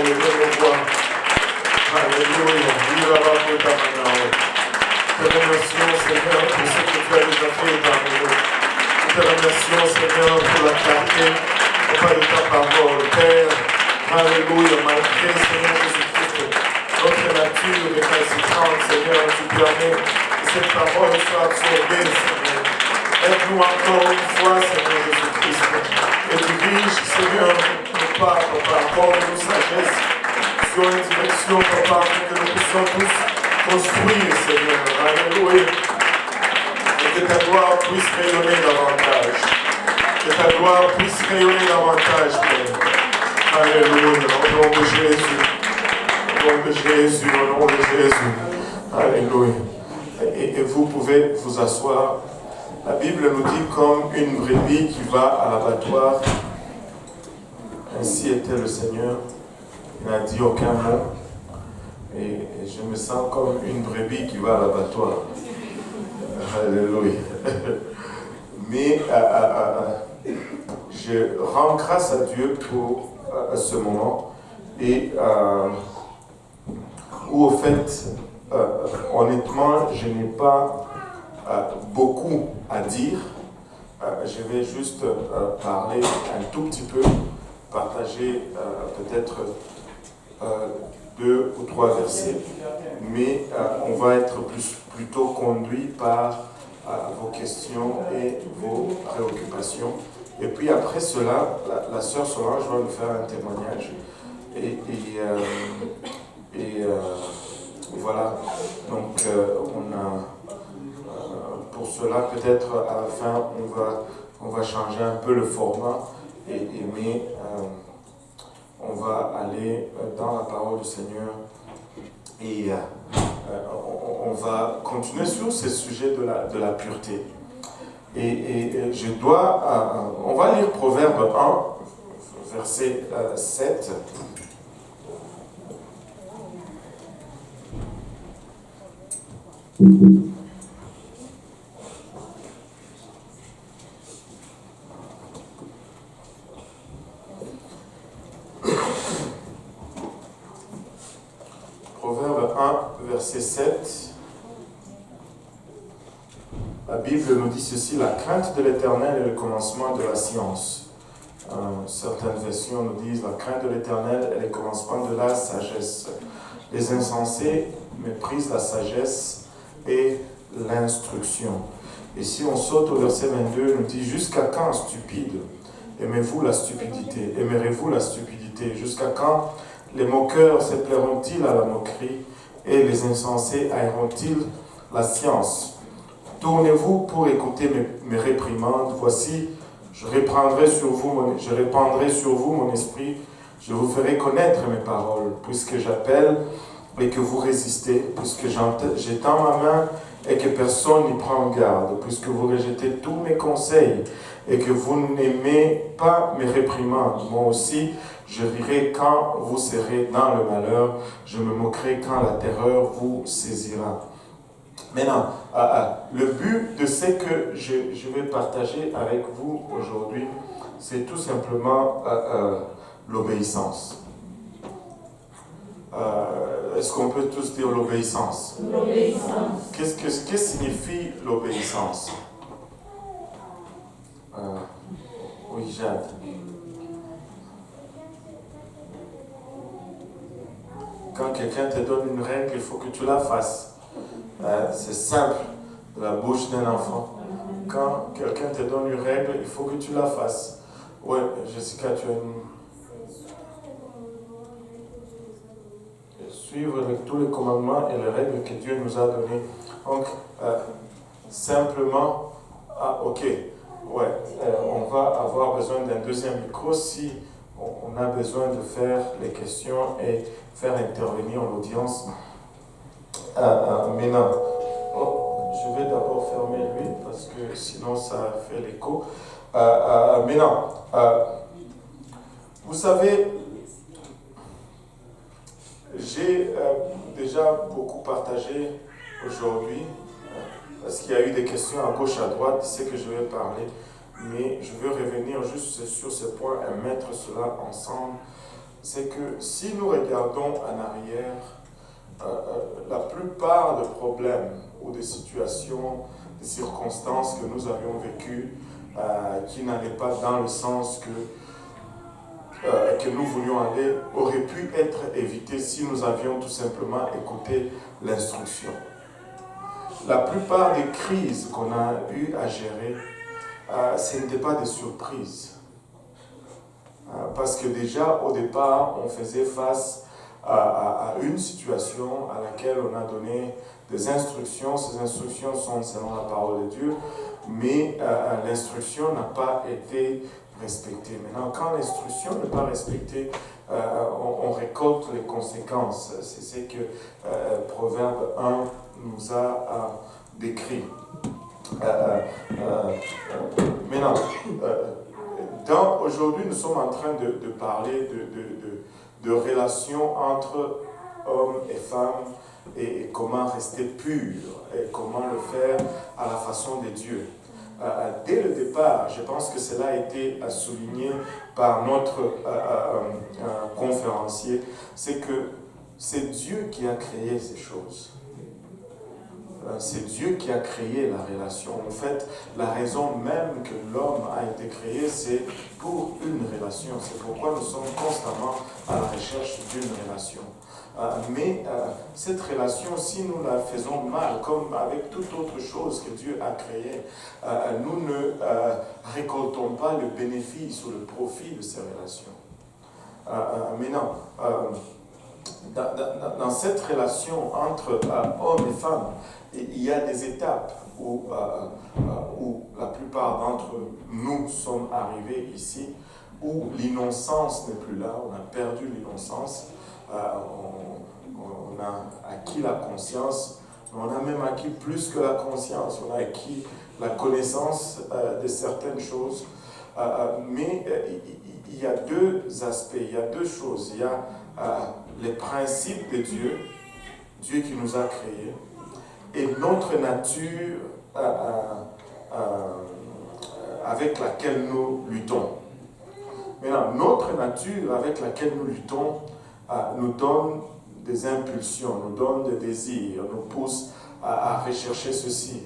lever nos voix. Alléluia. Te remercions, Seigneur, pour ce que tu as déjà fait parmi nous. Te remercions, Seigneur, pour la clarté de ta parole. Père, alléluia, malgré, Seigneur Jésus-Christ, notre nature récalcitrante, Seigneur, tu permets que cette parole soit absorbée, Seigneur. Aide-nous encore une fois, Seigneur Jésus-Christ, et dirige, Seigneur, nos pas, Papa, apporte-nous sagesse sur une direction, Papa, que nous puissions tous construire, Seigneur. Alléluia. Et que ta gloire puisse rayonner davantage. Que ta gloire puisse rayonner davantage, Père. Alléluia. Au nom de Jésus. Au nom de Jésus. Au nom de Jésus. Alléluia. Et vous pouvez vous asseoir. La Bible nous dit comme une brebis qui va à l'abattoir. Ainsi était le Seigneur. Il n'a dit aucun mot. Et je me sens comme une brebis qui va à l'abattoir. Alléluia. Mais je rends grâce à Dieu pour ce moment. Et où au fait, honnêtement, je n'ai pas beaucoup à dire. Je vais juste parler un tout petit peu, partager peut-être 2 ou 3 versets, mais on va être plutôt conduit par vos questions et vos préoccupations. Et puis après cela, la sœur Solange va nous faire un témoignage. Et voilà, donc on a, pour cela peut-être à la fin on va changer un peu le format, mais on va aller dans la parole du Seigneur et on va continuer sur ce sujet de la pureté. Et on va lire Proverbe 1, verset 7. Proverbe 1, verset 7. La Bible nous dit ceci: la crainte de l'Éternel est le commencement de la science. Certaines versions nous disent la crainte de l'Éternel est le commencement de la sagesse. Les insensés méprisent la sagesse et l'instruction. Et si on saute au verset 22, il nous dit: jusqu'à quand, stupide, aimez-vous la stupidité? Aimerez-vous la stupidité? Jusqu'à quand les moqueurs se plairont-ils à la moquerie et les insensés haïront-ils la science? Tournez-vous pour écouter mes réprimandes. Voici, je répandrai sur vous mon esprit. Je vous ferai connaître mes paroles, puisque j'appelle et que vous résistez, puisque j'étends ma main et que personne n'y prend garde, puisque vous rejetez tous mes conseils et que vous n'aimez pas mes réprimandes. Moi aussi, je rirai quand vous serez dans le malheur, je me moquerai quand la terreur vous saisira. Maintenant, le but de ce que je vais partager avec vous aujourd'hui, c'est tout simplement l'obéissance. Est-ce qu'on peut tous dire l'obéissance? L'obéissance. Qu'est-ce que signifie l'obéissance? Oui, Jade. Quand quelqu'un te donne une règle, il faut que tu la fasses. C'est simple, de la bouche d'un enfant. Quand quelqu'un te donne une règle, il faut que tu la fasses. Ouais, Jessica, tu as une... Suivre tous les commandements et les règles que Dieu nous a données. Donc, simplement, ok, ouais, on va avoir besoin d'un deuxième micro si on a besoin de faire les questions et faire intervenir l'audience. Maintenant, je vais d'abord fermer lui parce que sinon ça fait l'écho. Maintenant, vous savez, j'ai déjà beaucoup partagé aujourd'hui parce qu'il y a eu des questions à gauche, à droite, c'est que je vais parler, mais je veux revenir juste sur ce point et mettre cela ensemble c'est que si nous regardons en arrière, la plupart des problèmes ou des situations, des circonstances que nous avions vécues, qui n'allaient pas dans le sens que nous voulions aller, auraient pu être évitées si nous avions tout simplement écouté l'instruction. La plupart des crises qu'on a eu à gérer, ce n'était pas des surprises. Parce que déjà, au départ, on faisait face à une situation à laquelle on a donné des instructions. Ces instructions sont selon la parole de Dieu, mais l'instruction n'a pas été respectée. Maintenant, quand l'instruction n'est pas respectée, on récolte les conséquences. C'est ce que Proverbe 1 nous a décrit. Maintenant, aujourd'hui, nous sommes en train de parler de relations entre hommes et femmes et comment rester pur et comment le faire à la façon de Dieu. Dès le départ, je pense que cela a été souligné par notre conférencier, c'est que c'est Dieu qui a créé ces choses. C'est Dieu qui a créé la relation. En fait, la raison même que l'homme a été créé, c'est pour une relation. C'est pourquoi nous sommes constamment à la recherche d'une relation. Mais cette relation, si nous la faisons mal, comme avec toute autre chose que Dieu a créée, nous ne récoltons pas le bénéfice ou le profit de ces relations. Maintenant, dans cette relation entre hommes et femmes, il y a des étapes où la plupart d'entre nous sommes arrivés ici, où l'innocence n'est plus là, on a perdu l'innocence, on a acquis la conscience, on a même acquis plus que la conscience, on a acquis la connaissance de certaines choses, mais il y a deux aspects, il y a deux choses, il y a les principes de Dieu, Dieu qui nous a créés, et notre nature avec laquelle nous luttons. Maintenant, notre nature avec laquelle nous luttons nous donne des impulsions, nous donne des désirs, nous pousse à rechercher ceci.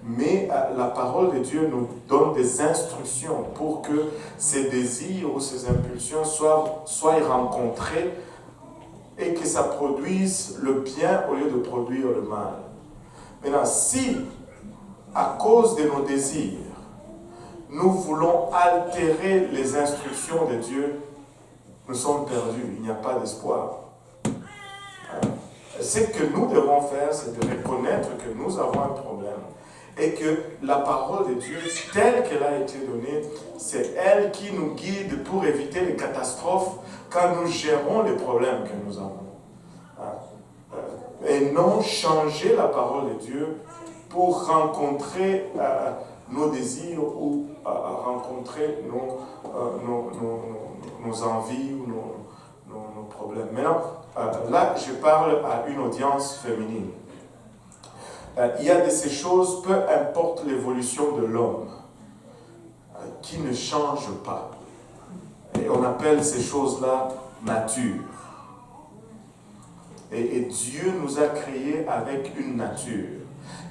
Mais la parole de Dieu nous donne des instructions pour que ces désirs ou ces impulsions soient rencontrés et que ça produise le bien au lieu de produire le mal. Maintenant, si, à cause de nos désirs, nous voulons altérer les instructions de Dieu, nous sommes perdus, il n'y a pas d'espoir. Ce que nous devons faire, c'est de reconnaître que nous avons un problème et que la parole de Dieu, telle qu'elle a été donnée, c'est elle qui nous guide pour éviter les catastrophes quand nous gérons les problèmes que nous avons. Et non changer la parole de Dieu pour rencontrer nos désirs ou rencontrer nos envies ou nos problèmes. Maintenant, là, je parle à une audience féminine. Il y a de ces choses, peu importe l'évolution de l'homme, qui ne changent pas. Et on appelle ces choses-là nature. Et Dieu nous a créés avec une nature.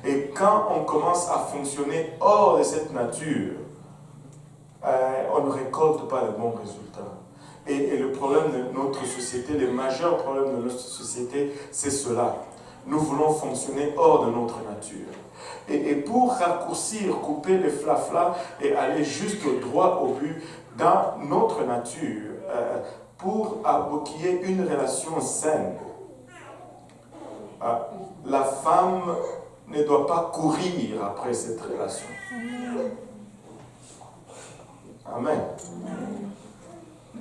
Et quand on commence à fonctionner hors de cette nature, on ne récolte pas de bons résultats. Et le problème de notre société, le majeur problème de notre société, c'est cela. Nous voulons fonctionner hors de notre nature. Et pour raccourcir, couper les flaflas et aller juste droit au but, dans notre nature, pour qu'il y ait une relation saine, la femme ne doit pas courir après cette relation. Amen.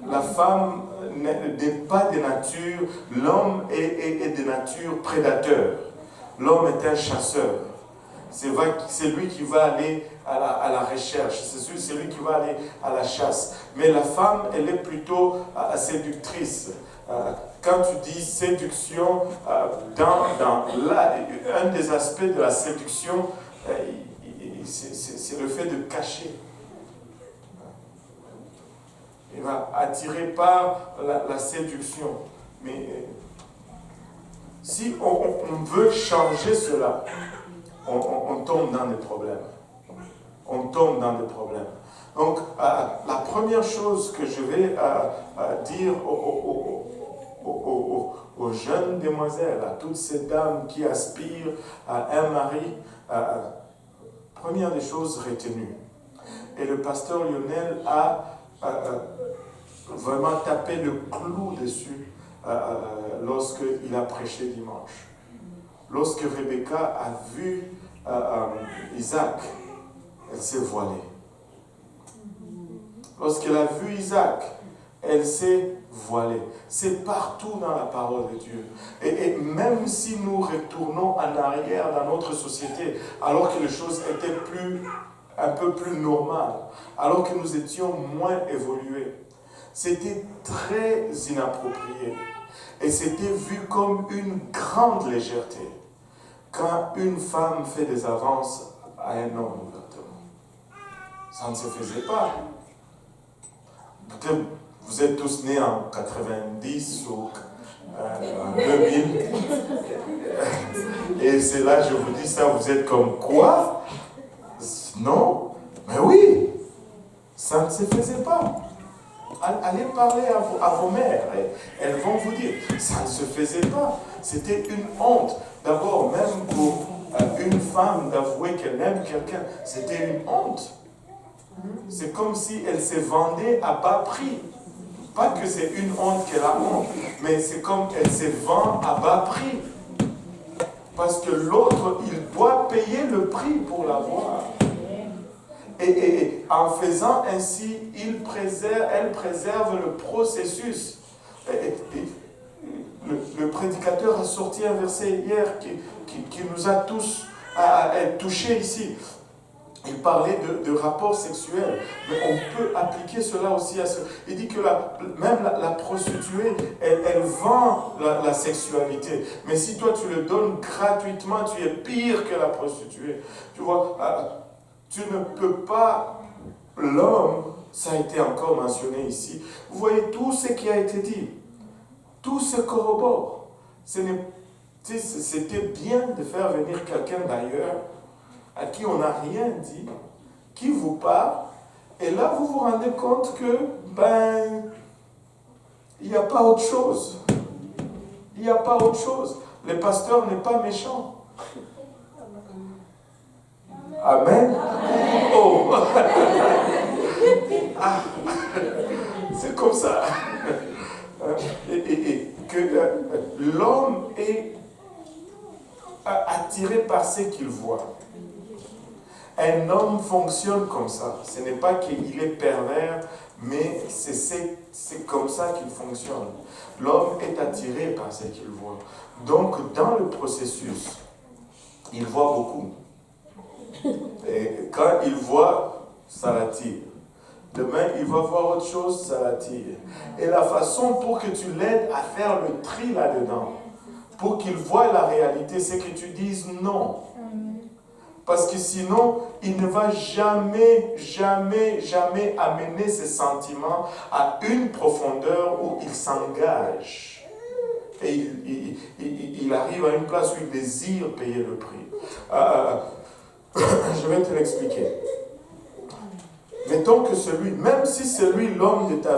La femme n'est pas de nature, l'homme est de nature prédateur. L'homme est un chasseur. C'est lui qui va aller à la recherche, c'est lui qui va aller à la chasse. Mais la femme, elle est plutôt séductrice. Quand tu dis séduction, un des aspects de la séduction, c'est le fait de cacher. Il va attirer par la séduction. Mais si on veut changer cela, on tombe dans des problèmes. On tombe dans des problèmes. Donc, la première chose que je vais dire aux jeunes demoiselles, à toutes ces dames qui aspirent à un mari, première des choses retenues. Et le pasteur Lionel a vraiment tapé le clou dessus lorsqu'il a prêché dimanche. Lorsque Rebecca a vu Isaac, elle s'est voilée. Lorsqu'elle a vu Isaac, elle s'est voilée. C'est partout dans la parole de Dieu. Et même si nous retournons en arrière dans notre société, alors que les choses étaient un peu plus normales, alors que nous étions moins évolués, c'était très inapproprié. Et c'était vu comme une grande légèreté quand une femme fait des avances à un homme ouvertement. Ça ne se faisait pas. Peut-être vous êtes tous nés en 90 ou en 2000. Et c'est là, je vous dis ça, vous êtes comme quoi? Non, mais oui, ça ne se faisait pas. Allez parler à vos mères, elles vont vous dire, ça ne se faisait pas. C'était une honte. D'abord, même pour une femme d'avouer qu'elle aime quelqu'un, c'était une honte. C'est comme si elle se vendait à bas prix. Pas que c'est une honte qu'elle a honte, mais c'est comme elle se vend à bas prix. Parce que l'autre, il doit payer le prix pour l'avoir. Et en faisant ainsi, elle préserve le processus. Le prédicateur a sorti un verset hier qui nous a tous touchés ici. Il parlait de rapports sexuels, mais on peut appliquer cela aussi à ce. Il dit que même la prostituée, elle vend la sexualité. Mais si toi tu le donnes gratuitement, tu es pire que la prostituée. Tu vois, tu ne peux pas. L'homme, ça a été encore mentionné ici. Vous voyez tout ce qui a été dit. Tout se corrobore. C'était bien de faire venir quelqu'un d'ailleurs à qui on n'a rien dit, qui vous parle, et là vous vous rendez compte que, il n'y a pas autre chose. Il n'y a pas autre chose. Le pasteur n'est pas méchant. Amen. Amen. Oh. Ah. C'est comme ça. Et que l'homme est attiré par ce qu'il voit. Un homme fonctionne comme ça. Ce n'est pas qu'il est pervers, mais c'est comme ça qu'il fonctionne. L'homme est attiré par ce qu'il voit. Donc, dans le processus, il voit beaucoup. Et quand il voit, ça l'attire. Demain, il va voir autre chose, ça l'attire. Et la façon pour que tu l'aides à faire le tri là-dedans, pour qu'il voie la réalité, c'est que tu dises non. Parce que sinon, il ne va jamais, jamais, jamais amener ses sentiments à une profondeur où il s'engage. Et il arrive à une place où il désire payer le prix. Je vais te l'expliquer. Mettons que même si c'est lui l'homme de ta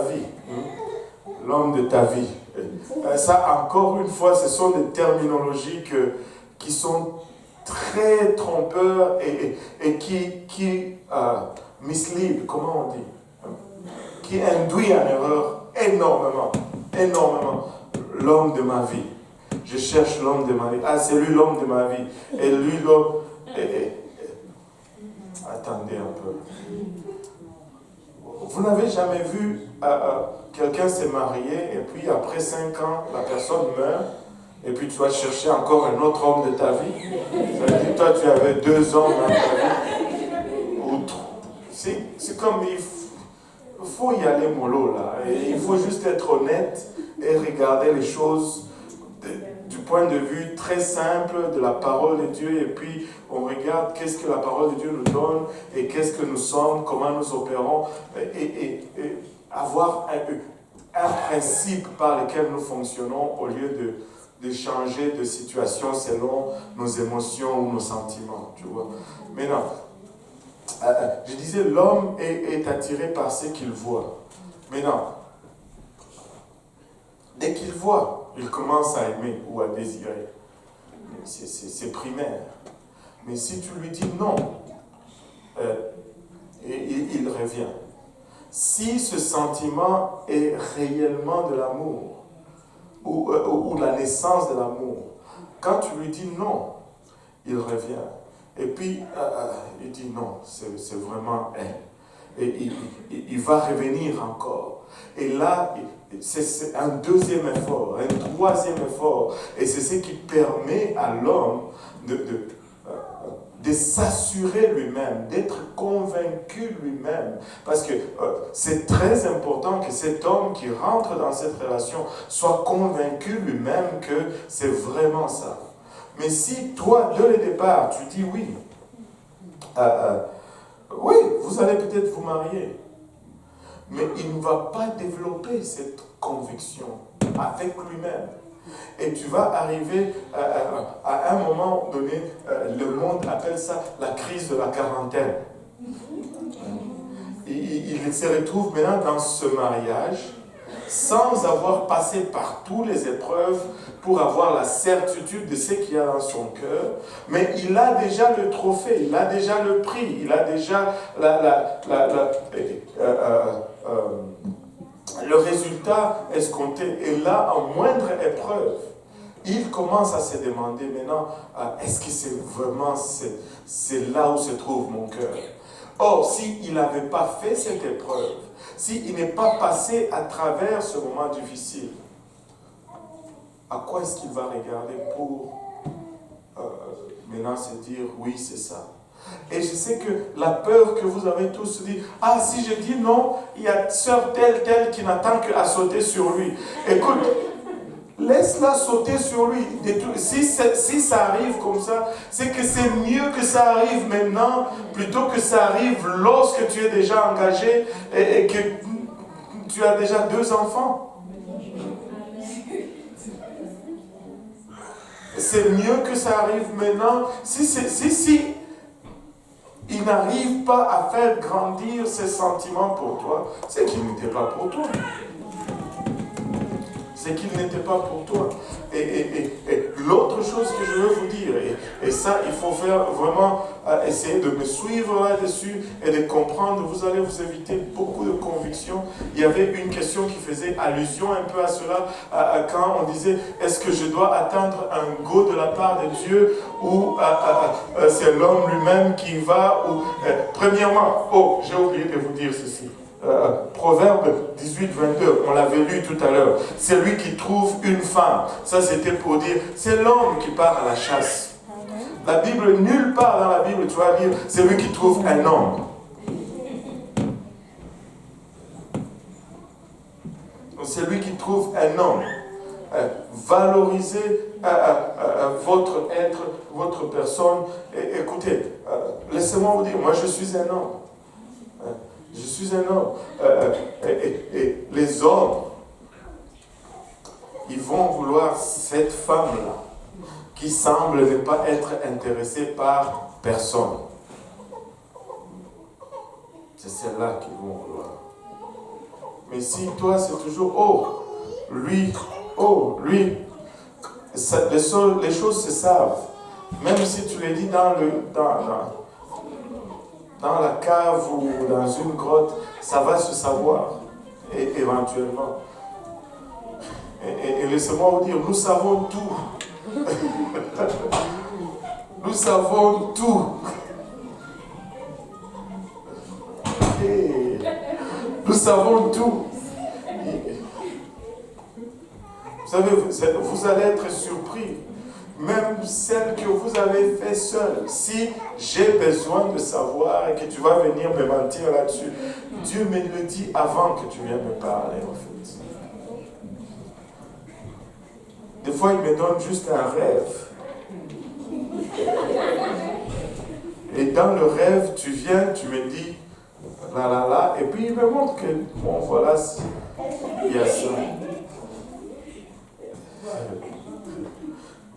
vie, ça encore une fois, ce sont des terminologies qui sont très trompeurs et qui mislead, comment on dit, qui induit en erreur énormément. L'homme de ma vie. Je cherche l'homme de ma vie. Ah, c'est lui l'homme de ma vie. Et lui l'homme. Attendez un peu. Vous n'avez jamais vu quelqu'un se marier et puis après 5 ans, la personne meurt et puis tu vas chercher encore un autre homme de ta vie. Ça veut dire que toi tu avais 2 hommes dans ta vie. Ou 3. C'est comme il faut y aller mollo là. Et il faut juste être honnête et regarder les choses du point de vue très simple de la parole de Dieu, et puis on regarde qu'est-ce que la parole de Dieu nous donne et qu'est-ce que nous sommes, comment nous opérons, et avoir un principe par lequel nous fonctionnons au lieu de changer de situation selon nos émotions ou nos sentiments, tu vois. Mais non, je disais, l'homme est attiré par ce qu'il voit. Mais non, dès qu'il voit, il commence à aimer ou à désirer. C'est primaire. Mais si tu lui dis non, il revient. Si ce sentiment est réellement de l'amour, ou la naissance de l'amour, quand tu lui dis non, il revient. Et puis, il dit non, c'est vraiment elle. Et il va revenir encore. Et là, c'est un deuxième effort, un troisième effort. Et c'est ce qui permet à l'homme de s'assurer lui-même, d'être convaincu lui-même. Parce que c'est très important que cet homme qui rentre dans cette relation soit convaincu lui-même que c'est vraiment ça. Mais si toi, dès le départ, tu dis oui, oui, vous allez peut-être vous marier, mais il ne va pas développer cette conviction avec lui-même. Et tu vas arriver à un moment donné, le monde appelle ça la crise de la quarantaine. Il se retrouve maintenant dans ce mariage sans avoir passé par toutes les épreuves pour avoir la certitude de ce qu'il y a dans son cœur, mais il a déjà le trophée, il a déjà le prix, il a déjà le résultat escompté. Et là, en moindre épreuve, il commence à se demander maintenant, est-ce que c'est vraiment c'est là où se trouve mon cœur? Or, s'il n'avait pas fait cette épreuve, s'il n'est pas passé à travers ce moment difficile, à quoi est-ce qu'il va regarder pour maintenant se dire, oui, c'est ça? Et je sais que la peur que vous avez tous dit, si je dis non, il y a sœur telle qui n'attend qu'à sauter sur lui. Écoute, laisse-la sauter sur lui. Si ça arrive comme ça, c'est que c'est mieux que ça arrive maintenant, plutôt que ça arrive lorsque tu es déjà engagé et que tu as déjà 2 enfants. C'est mieux que ça arrive maintenant. Si il n'arrive pas à faire grandir ses sentiments pour toi, c'est qu'il n'était pas pour toi. C'est qu'il n'était pas pour toi. Et l'autre chose que je veux vous dire, et ça, il faut faire vraiment essayer de me suivre là-dessus et de comprendre, vous allez vous éviter beaucoup de convictions. Il y avait une question qui faisait allusion un peu à cela, quand on disait, est-ce que je dois attendre un go de la part de Dieu ou c'est l'homme lui-même qui va ou, premièrement, j'ai oublié de vous dire ceci. Proverbe 18, 22, on l'avait lu tout à l'heure. C'est lui qui trouve une femme. Ça, c'était pour dire, c'est l'homme qui part à la chasse. La Bible, nulle part dans la Bible, tu vas dire, c'est lui qui trouve un homme. C'est lui qui trouve un homme. Valorisez votre être, votre personne. Et, écoutez, laissez-moi vous dire, moi je suis un homme. Je suis un homme. Et les hommes, ils vont vouloir cette femme-là, qui semble ne pas être intéressée par personne. C'est celle-là qu'ils vont vouloir. Mais si toi, c'est toujours, lui, les choses se savent. Même si tu les dis dans la cave ou dans une grotte, ça va se savoir, éventuellement. Et laissez-moi vous dire, nous savons tout. Nous savons tout. Nous savons tout. Vous savez, vous allez être surpris. Même celle que vous avez fait seule, si j'ai besoin de savoir et que tu vas venir me mentir là-dessus, Dieu me le dit avant que tu viennes me parler, en fait. Des fois, il me donne juste un rêve. Et dans le rêve, tu viens, tu me dis, et puis il me montre que, bon, voilà, il y a ça.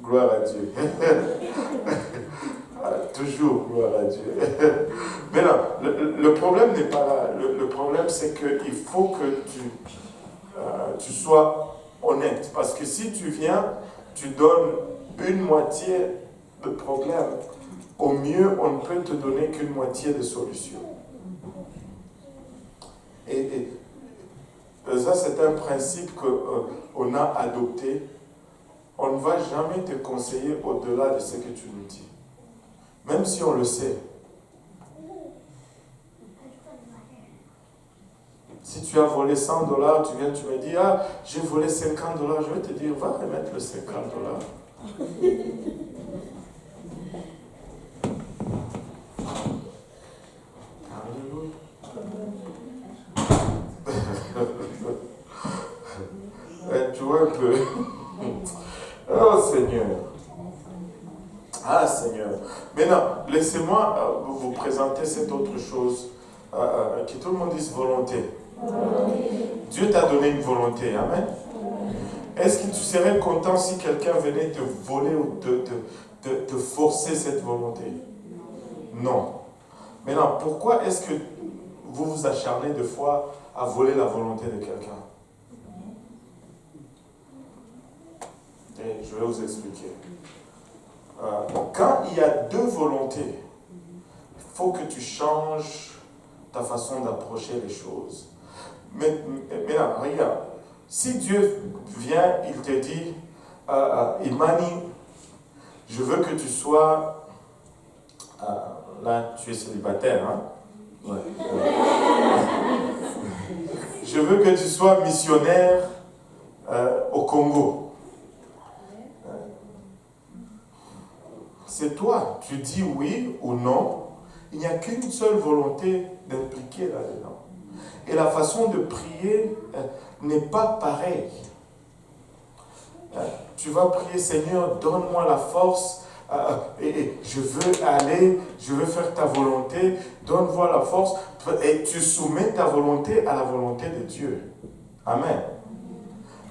Gloire à Dieu. Toujours gloire à Dieu. Mais non, le problème n'est pas là. Le problème, c'est qu'il faut que tu sois honnête. Parce que si tu viens, tu donnes une moitié de problème. Au mieux, on ne peut te donner qu'une moitié de solution. Et ça, c'est un principe qu'on a adopté. On ne va jamais te conseiller au-delà de ce que tu nous dis. Même si on le sait. Si tu as volé $100, tu viens, tu me dis, ah, j'ai volé $50, je vais te dire, va remettre le $50. Alléluia. Tu vois un peu. Oh Seigneur. Ah Seigneur. Maintenant, laissez-moi vous présenter cette autre chose. Que tout le monde dise volonté. Dieu t'a donné une volonté. Amen. Est-ce que tu serais content si quelqu'un venait te voler ou te forcer cette volonté? Non. Maintenant, pourquoi est-ce que vous vous acharnez de fois à voler la volonté de quelqu'un? Et je vais vous expliquer. Quand il y a deux volontés, il faut que tu changes ta façon d'approcher les choses. Mais là, regarde, si Dieu vient, il te dit, Imani, je veux que tu sois, là tu es célibataire, hein? Ouais. Je veux que tu sois missionnaire au Congo. C'est toi, tu dis oui ou non. Il n'y a qu'une seule volonté d'impliquer là-dedans. Et la façon de prier n'est pas pareille. Tu vas prier, Seigneur, donne-moi la force, et je veux aller, je veux faire ta volonté, donne-moi la force, et tu soumets ta volonté à la volonté de Dieu. Amen.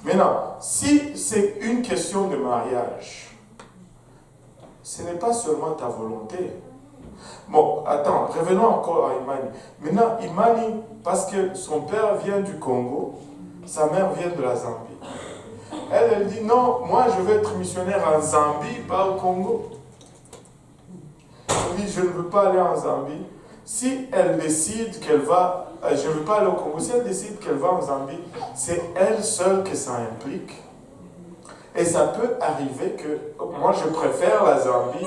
Maintenant, si c'est une question de mariage, ce n'est pas seulement ta volonté. Bon, attends, revenons encore à Imani. Maintenant, Imani, parce que son père vient du Congo, sa mère vient de la Zambie. Elle dit non, moi je veux être missionnaire en Zambie, pas au Congo. Elle dit je ne veux pas aller en Zambie. Si elle décide qu'elle va, je ne veux pas aller au Congo, si elle décide qu'elle va en Zambie, c'est elle seule que ça implique. Et ça peut arriver que, moi je préfère la Zambie,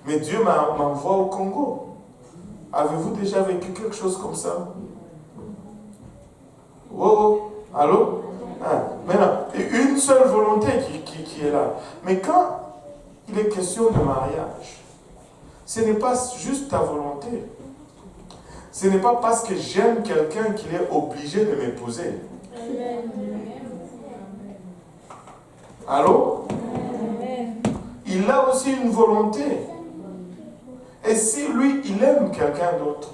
mais Dieu m'envoie au Congo. Avez-vous déjà vécu quelque chose comme ça? Oh, allô? Maintenant, une seule volonté qui est là. Mais quand il est question de mariage, ce n'est pas juste ta volonté. Ce n'est pas parce que j'aime quelqu'un qu'il est obligé de m'épouser. Allô? Il a aussi une volonté. Et si lui, il aime quelqu'un d'autre,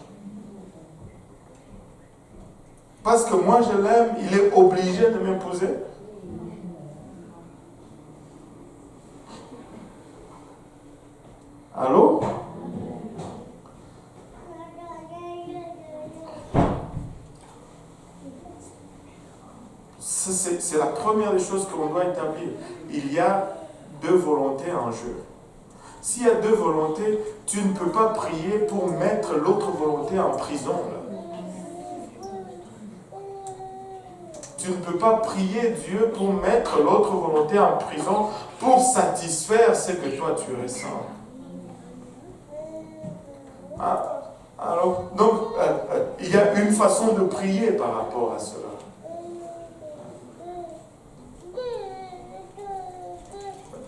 parce que moi je l'aime, il est obligé de m'épouser. Allô? C'est la première des choses que l'on doit établir. Il y a deux volontés en jeu. S'il y a deux volontés, tu ne peux pas prier pour mettre l'autre volonté en prison. Là. Tu ne peux pas prier Dieu pour mettre l'autre volonté en prison pour satisfaire ce que toi tu ressens. Alors, donc, il y a une façon de prier par rapport à cela.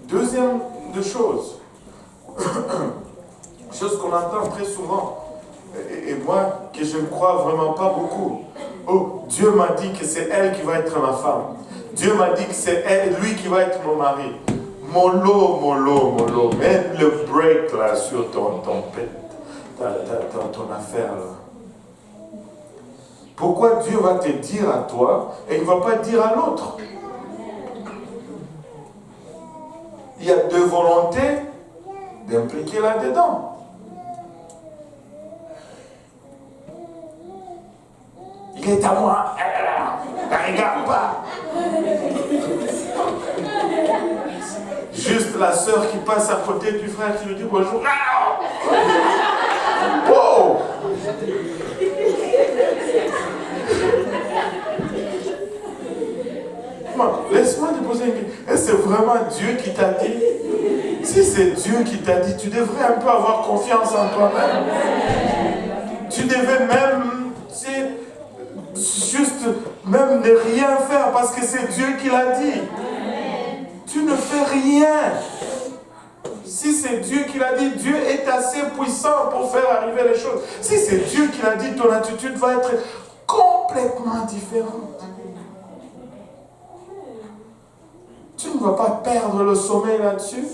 Deuxième de chose, chose qu'on entend très souvent, et moi, que je ne crois vraiment pas beaucoup. Oh, Dieu m'a dit que c'est elle qui va être ma femme. Dieu m'a dit que c'est lui qui va être mon mari. Mollo. Mets le break là sur ton affaire là. Pourquoi Dieu va te dire à toi et il ne va pas dire à l'autre? Il y a deux volontés d'impliquer là-dedans. Il est à moi. Regarde pas. Juste la sœur qui passe à côté du frère qui lui dit bonjour. Wow! Laisse-moi te poser une question. Est-ce que c'est vraiment Dieu qui t'a dit? Si c'est Dieu qui t'a dit, tu devrais un peu avoir confiance en toi-même. Tu devais même, juste même ne rien faire parce que c'est Dieu qui l'a dit. Tu ne fais rien. Si c'est Dieu qui l'a dit, Dieu est assez puissant pour faire arriver les choses. Si c'est Dieu qui l'a dit, ton attitude va être complètement différente. Tu ne vas pas perdre le sommeil là-dessus.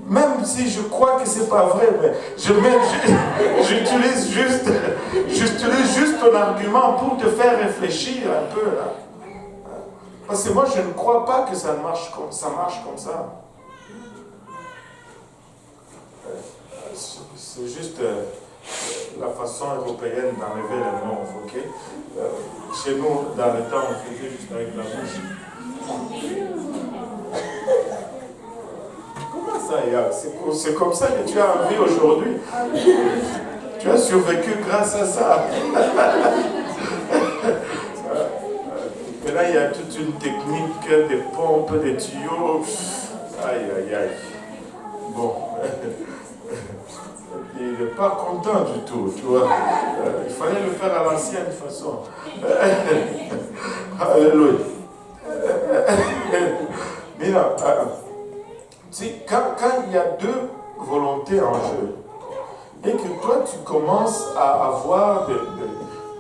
Même si je crois que ce n'est pas vrai, mais j'utilise juste ton argument pour te faire réfléchir un peu là. Parce que moi je ne crois pas que ça marche comme ça. C'est juste la façon européenne d'enlever les mots, ok? Chez nous, dans le temps, on faisait juste avec la bouche. Comment ça, Yann? C'est comme ça que tu as envie aujourd'hui. Tu as survécu grâce à ça. Mais là, il y a toute une technique, des pompes, des tuyaux. Aïe, aïe, aïe. Bon. Il n'est pas content du tout, tu vois. Il fallait le faire à l'ancienne façon. Alléluia. Mais non, quand il y a deux volontés en jeu, et que toi tu commences à avoir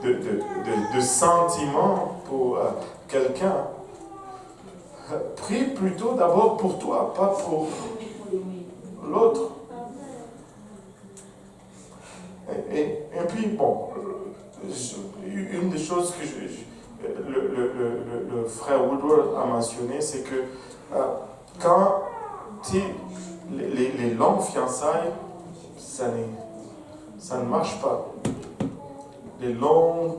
de sentiments pour quelqu'un, prie plutôt d'abord pour toi, pas pour l'autre. Et puis, bon, une des choses que le frère Woodward a mentionné, c'est que quand les longues fiançailles, ça ne marche pas. Les longues,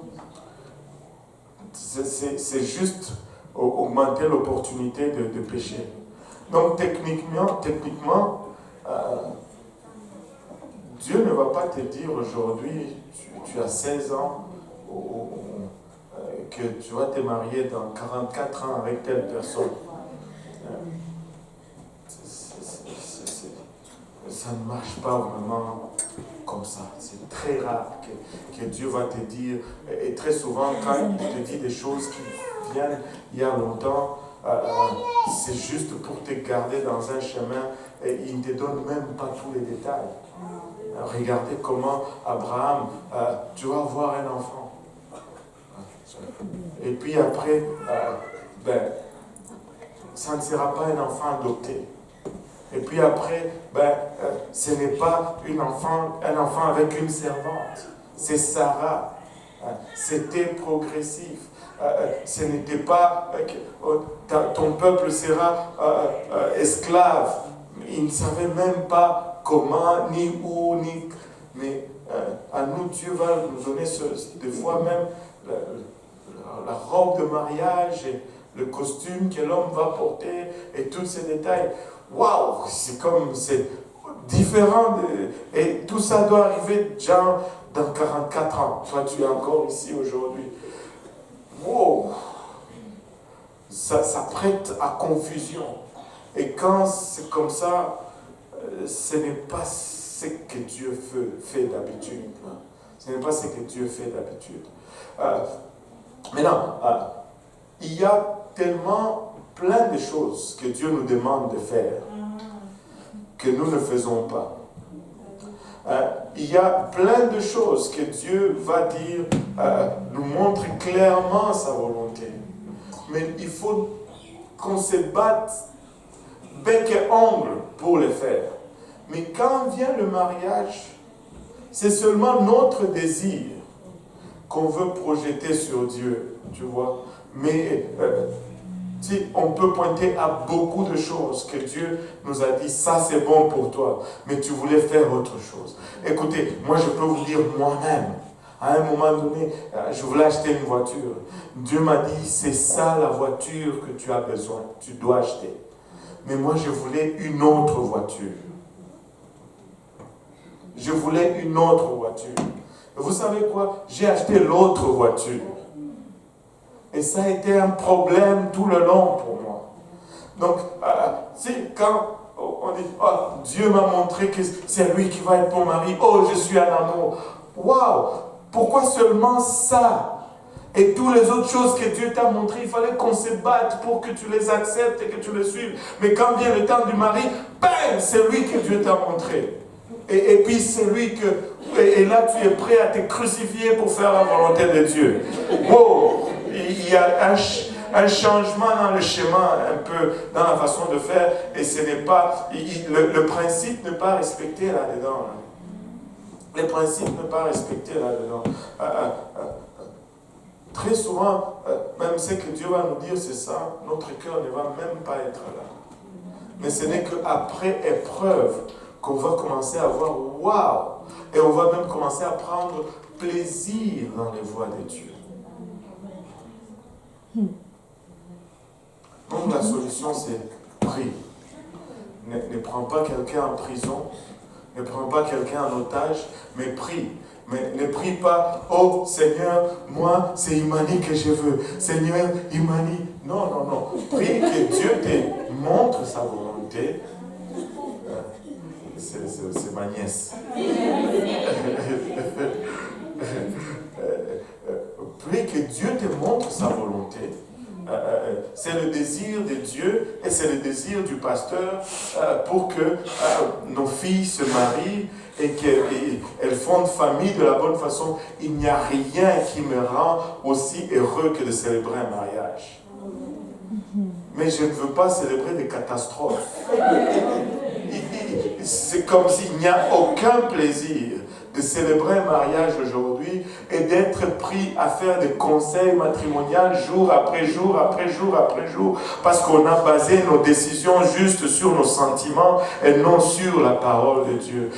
c'est juste augmenter l'opportunité de pécher. Donc techniquement, Dieu ne va pas te dire aujourd'hui, tu as 16 ans, que tu vas te marier dans 44 ans avec telle personne. Ça ne marche pas vraiment comme ça. C'est très rare que Dieu va te dire, et très souvent quand il te dit des choses qui viennent il y a longtemps, c'est juste pour te garder dans un chemin et il ne te donne même pas tous les détails. Regardez comment Abraham, tu vas avoir un enfant. Et puis après, ça ne sera pas un enfant adopté. Et puis après, ce n'est pas un enfant avec une servante. C'est Sarah. C'était progressif. Ce n'était pas ton peuple sera esclave. Il ne savait même pas comment, ni où, ni... Mais à nous, Dieu va nous donner des fois même la robe de mariage, et le costume que l'homme va porter, et tous ces détails. Waouh, c'est différent. Et tout ça doit arriver genre dans 44 ans. Toi, tu es encore ici aujourd'hui. Wow, ça prête à confusion. Et quand c'est comme ça, ce n'est pas ce que Dieu fait d'habitude. Ce n'est pas ce que Dieu fait d'habitude. Maintenant, il y a tellement plein de choses que Dieu nous demande de faire que nous ne faisons pas. Il y a plein de choses que Dieu va dire, nous montre clairement sa volonté. Mais il faut qu'on se batte bec et ongle pour le faire. Mais quand vient le mariage, c'est seulement notre désir qu'on veut projeter sur Dieu, tu vois. Mais on peut pointer à beaucoup de choses que Dieu nous a dit, ça c'est bon pour toi, mais tu voulais faire autre chose. Écoutez, moi je peux vous dire moi-même, à un moment donné, je voulais acheter une voiture. Dieu m'a dit, c'est ça la voiture que tu as besoin, tu dois acheter. Mais moi je voulais une autre voiture. Je voulais une autre voiture. Et vous savez quoi? J'ai acheté l'autre voiture. Et ça a été un problème tout le long pour moi. Donc, quand on dit, oh, Dieu m'a montré que c'est lui qui va être mon mari, oh, je suis en amour. Waouh! Pourquoi seulement ça? Et toutes les autres choses que Dieu t'a montrées, il fallait qu'on se batte pour que tu les acceptes et que tu les suives. Mais quand vient le temps du mari, bam, c'est lui que Dieu t'a montré. Et puis c'est lui que... Et là, tu es prêt à te crucifier pour faire la volonté de Dieu. Wow! Il y a un changement dans le schéma, un peu dans la façon de faire, et ce n'est pas... Le principe n'est pas respecté là-dedans. Le principe n'est pas respecté là-dedans. Très souvent, même ce que Dieu va nous dire, c'est ça, notre cœur ne va même pas être là. Mais ce n'est qu'après épreuve qu'on va commencer à voir « waouh !» et on va même commencer à prendre plaisir dans les voies de Dieu. Donc la solution, c'est prie. Ne prends pas quelqu'un en prison, ne prends pas quelqu'un en otage, mais prie. Mais ne prie pas, oh Seigneur, moi c'est Imani que je veux. Seigneur, Imani. Non, non, non. Prie que Dieu te montre sa volonté. C'est ma nièce. Prie que Dieu te montre sa volonté. C'est le désir de Dieu et c'est le désir du pasteur pour que nos filles se marient et qu'elles fondent famille de la bonne façon. Il n'y a rien qui me rend aussi heureux que de célébrer un mariage. Mais je ne veux pas célébrer des catastrophes. C'est comme s'il n'y a aucun plaisir de célébrer un mariage aujourd'hui et d'être pris à faire des conseils matrimoniaux jour après jour, après jour, après jour, parce qu'on a basé nos décisions juste sur nos sentiments et non sur la parole de Dieu.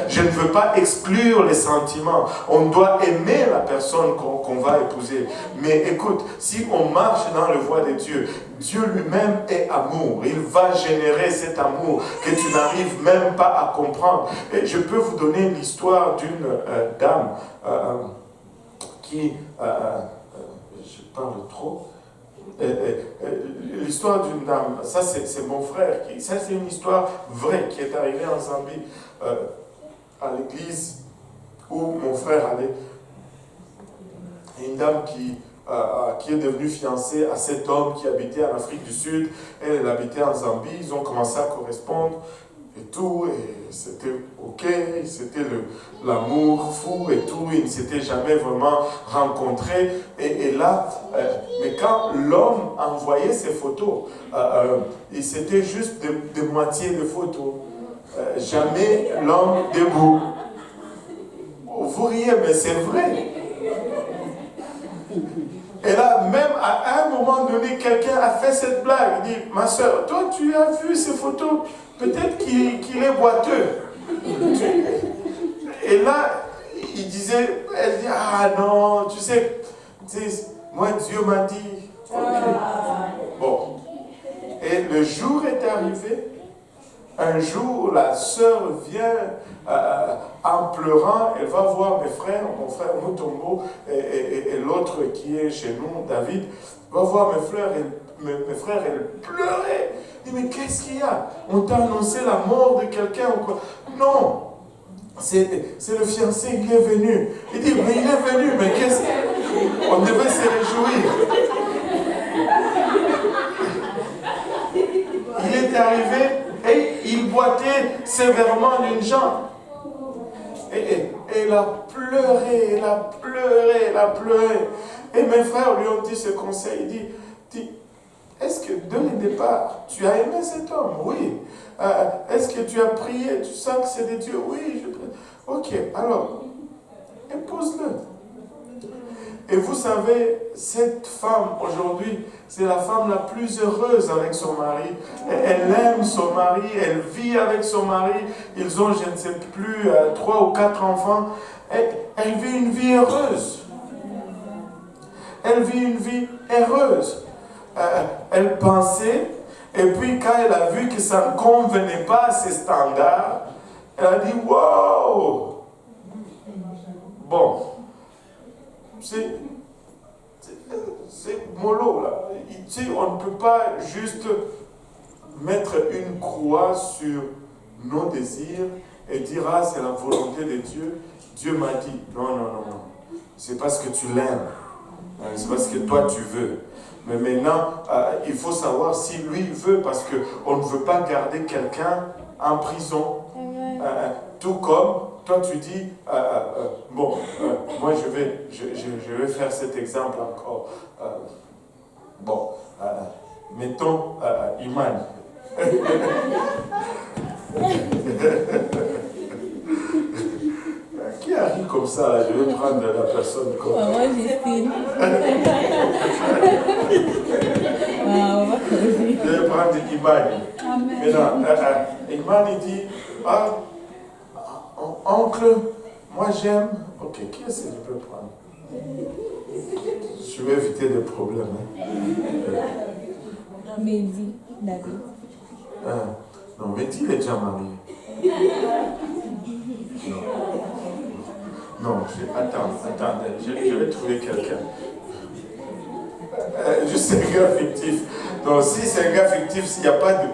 Je ne veux pas exclure les sentiments. On doit aimer la personne qu'on va épouser. Mais écoute, si on marche dans le voie de Dieu, Dieu lui-même est amour. Il va générer cet amour que tu n'arrives même pas à comprendre. Et je peux vous donner l'histoire d'une dame qui... je parle trop. L'histoire d'une dame, ça c'est mon frère. Ça c'est une histoire vraie qui est arrivée en Zambie, à l'église où mon frère allait. Une dame qui est devenue fiancée à cet homme qui habitait en Afrique du Sud. Elle habitait en Zambie. Ils ont commencé à correspondre et tout. Et c'était ok. C'était l'amour fou et tout. Ils ne s'étaient jamais vraiment rencontrés. Et là, mais quand l'homme envoyait ses photos, c'était juste de moitié de photos. Jamais l'homme debout. Vous riez, mais c'est vrai. Et là, même à un moment donné, quelqu'un a fait cette blague. Il dit, ma soeur, toi tu as vu ces photos, peut-être qu'il est boiteux. Et là, il disait, elle dit, ah non, tu sais, moi Dieu m'a dit. Okay. Bon. Et le jour est arrivé. Un jour, la sœur vient en pleurant, elle va voir mes frères, mon frère Mutombo et l'autre qui est chez nous, David, va voir mes frères, elle pleurait. Elle dit, mais qu'est-ce qu'il y a? On t'a annoncé la mort de quelqu'un ou quoi? Non, c'est le fiancé qui est venu. Il dit, mais il est venu, mais qu'est-ce qu'on devait se réjouir. Il est arrivé et il boitait sévèrement d'une jambe. Et elle a pleuré, elle a pleuré, elle a pleuré. Et mes frères lui ont dit ce conseil. Il dit, est-ce que dès le départ, tu as aimé cet homme? Oui. Est-ce que tu as prié? Tu sens que c'est de Dieu? Oui. Ok, alors, épouse-le. Et vous savez, cette femme aujourd'hui, c'est la femme la plus heureuse avec son mari. Elle aime son mari, elle vit avec son mari. Ils ont, je ne sais plus, 3 ou 4 enfants. Elle vit une vie heureuse. Elle vit une vie heureuse. Elle pensait, et puis quand elle a vu que ça ne convenait pas à ses standards, elle a dit, wow! Bon, c'est mollo là. Tu sais, on ne peut pas juste mettre une croix sur nos désirs et dire, ah, c'est la volonté de Dieu. Dieu m'a dit, non, non, non, non. C'est parce que tu l'aimes. C'est parce que toi tu veux. Mais maintenant, il faut savoir si lui veut, parce qu'on ne veut pas garder quelqu'un en prison. Tout comme toi tu dis, bon, moi je vais faire cet exemple encore. Bon, mettons Iman. Qui arrive comme ça là? Je vais prendre la personne comme ça. Moi, Justine. Je vais prendre Iman. Maintenant, Iman il dit, ah, oncle, moi j'aime. Ok, qui est-ce que je peux prendre? Je vais éviter des problèmes. Mehdi, David. Non, Mehdi il est déjà marié. Non, attends, je vais trouver quelqu'un. Juste un gars fictif. Donc si c'est un gars fictif, s'il n'y a pas de...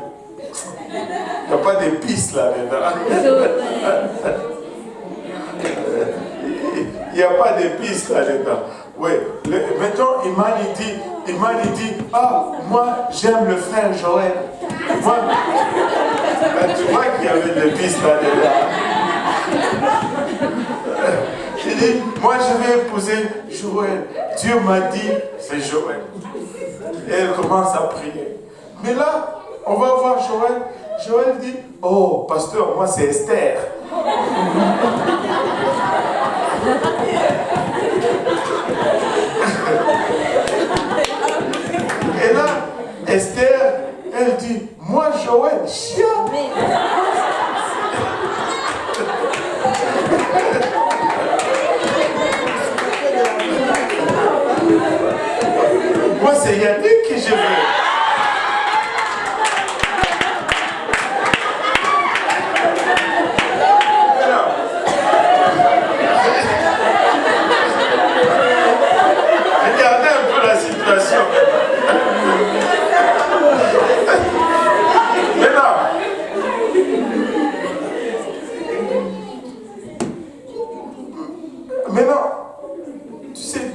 Il n'y a pas de pistes là-dedans. Il n'y a pas de pistes là-dedans. Oui. Mettons, Iman dit, ah, moi j'aime le frère Joël. Moi, tu vois qu'il y avait des pistes là-dedans. Il dit, moi je vais épouser Joël. Dieu m'a dit, c'est Joël. Et elle commence à prier. Mais là, on va voir Joël. Joël dit, oh, pasteur, moi c'est Esther. Et là, Esther, elle dit, moi Joël, chien. Moi c'est Yannick que je veux. Regardez un peu la situation. Maintenant, tu sais,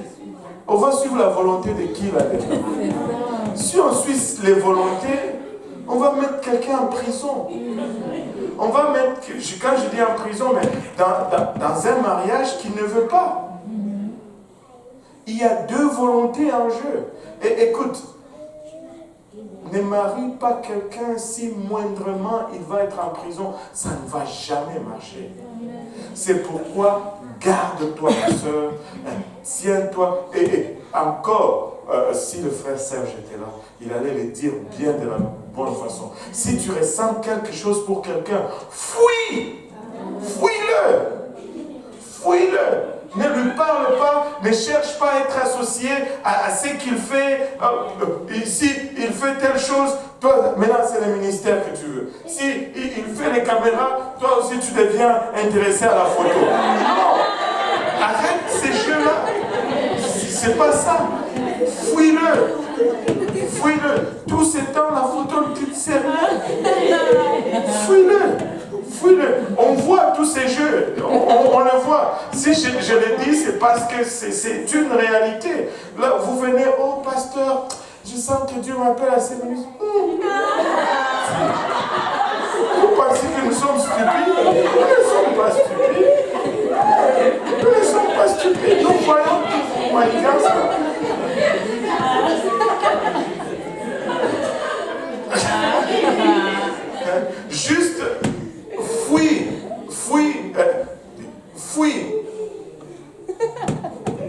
on va suivre la volonté de qui là-dedans? Si on suit les volontés, on va mettre quelqu'un en prison. On va mettre, quand je dis en prison, mais dans un mariage qui ne veut pas. Il y a 2 volontés en jeu. Et écoute, ne marie pas quelqu'un si moindrement il va être en prison. Ça ne va jamais marcher. C'est pourquoi garde-toi, ma soeur, tiens-toi. Et encore, si le frère Serge était là, il allait le dire bien de la bonne façon. Si tu ressens quelque chose pour quelqu'un, fuis! Fuis-le! Fuis-le! Ne lui parle pas, ne cherche pas à être associé à ce qu'il fait. Ici, il fait telle chose, toi, maintenant c'est le ministère que tu veux. Si il fait les caméras, toi aussi tu deviens intéressé à la photo. Non! Arrête ces jeux-là. C'est pas ça. Fuis-le. Fuis-le. Tout ce temps, la photo ne te sert à rien. Fuis-le. Fuis-le. On voit tous ces jeux. On le voit. Si je le dis, c'est parce que c'est une réalité. Là, vous venez, oh pasteur, je sens que Dieu m'appelle à ces minutes. Vous pensez que nous sommes stupides? Nous ne sommes pas stupides. Nous ne sommes pas stupides. Nous voyons que vous voyez ça. Juste fuis.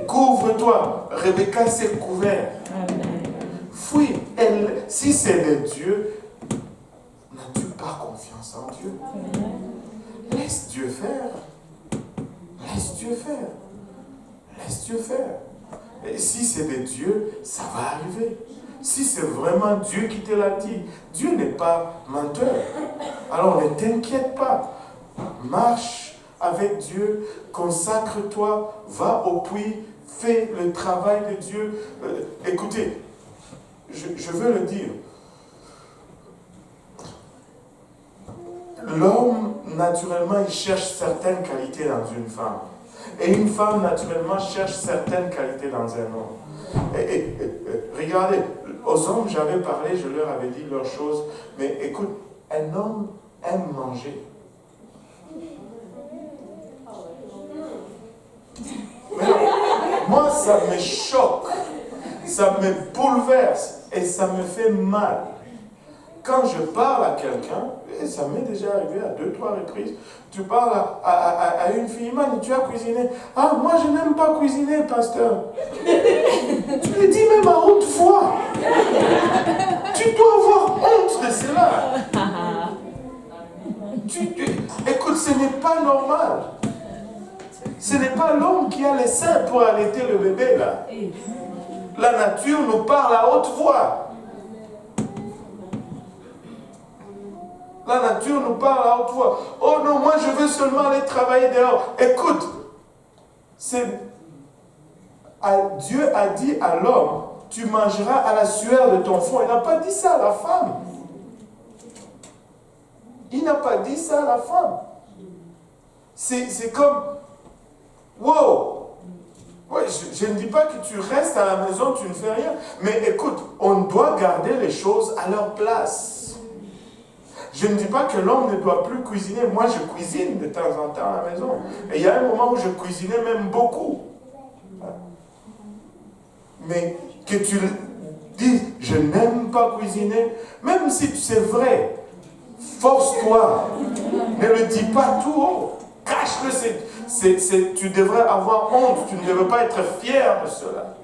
Couvre-toi. pas confiance en Dieu. Laisse Dieu faire. Laisse Dieu faire. Laisse Dieu faire. Et si c'est de Dieu, ça va arriver. Si c'est vraiment Dieu qui te l'a dit, Dieu n'est pas menteur. Alors ne t'inquiète pas. Marche avec Dieu, consacre-toi, va au puits, fais le travail de Dieu. Écoutez, je veux le dire. L'homme, naturellement, il cherche certaines qualités dans une femme. Et une femme, naturellement, cherche certaines qualités dans un homme. Regardez, aux hommes, j'avais parlé, je leur avais dit leurs choses. Mais écoute, un homme aime manger. Mais non, moi, ça me choque, ça me bouleverse et ça me fait mal. Quand je parle à quelqu'un, et ça m'est déjà arrivé à 2-3 reprises, tu parles à une fille, man, tu as cuisiné. Ah, moi je n'aime pas cuisiner, pasteur. Tu le dis même à haute voix. Tu dois avoir honte de cela. Écoute, ce n'est pas normal. Ce n'est pas l'homme qui a les seins pour allaiter le bébé là. La nature nous parle à haute voix. La nature nous parle à haute voix. Oh non, moi je veux seulement aller travailler dehors. Écoute, Dieu a dit à l'homme, tu mangeras à la sueur de ton front. Il n'a pas dit ça à la femme. Il n'a pas dit ça à la femme. C'est comme, wow. Ouais, je ne dis pas que tu restes à la maison, tu ne fais rien. Mais écoute, on doit garder les choses à leur place. Je ne dis pas que l'homme ne doit plus cuisiner. Moi, je cuisine de temps en temps à la maison. Et il y a un moment où je cuisinais même beaucoup. Mais que tu dises, je n'aime pas cuisiner, même si c'est vrai, force-toi. Ne le dis pas tout haut. Cache-le. Tu devrais avoir honte. Tu ne devrais pas être fier de cela.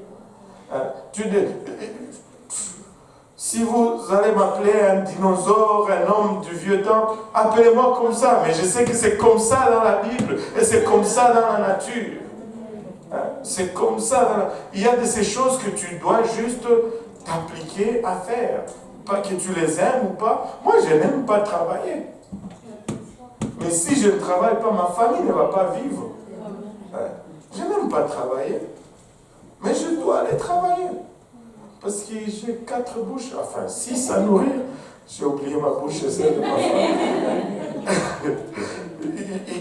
Si vous allez m'appeler un dinosaure, un homme du vieux temps, appelez-moi comme ça. Mais je sais que c'est comme ça dans la Bible. Et c'est comme ça dans la nature. C'est comme ça. Il y a de ces choses que tu dois juste t'appliquer à faire. Pas que tu les aimes ou pas. Moi, je n'aime pas travailler. Mais si je ne travaille pas, ma famille ne va pas vivre. Je n'aime pas travailler. Mais je dois aller travailler. Parce que j'ai 4 bouches, enfin 6 à nourrir. J'ai oublié ma bouche et celle de ma femme.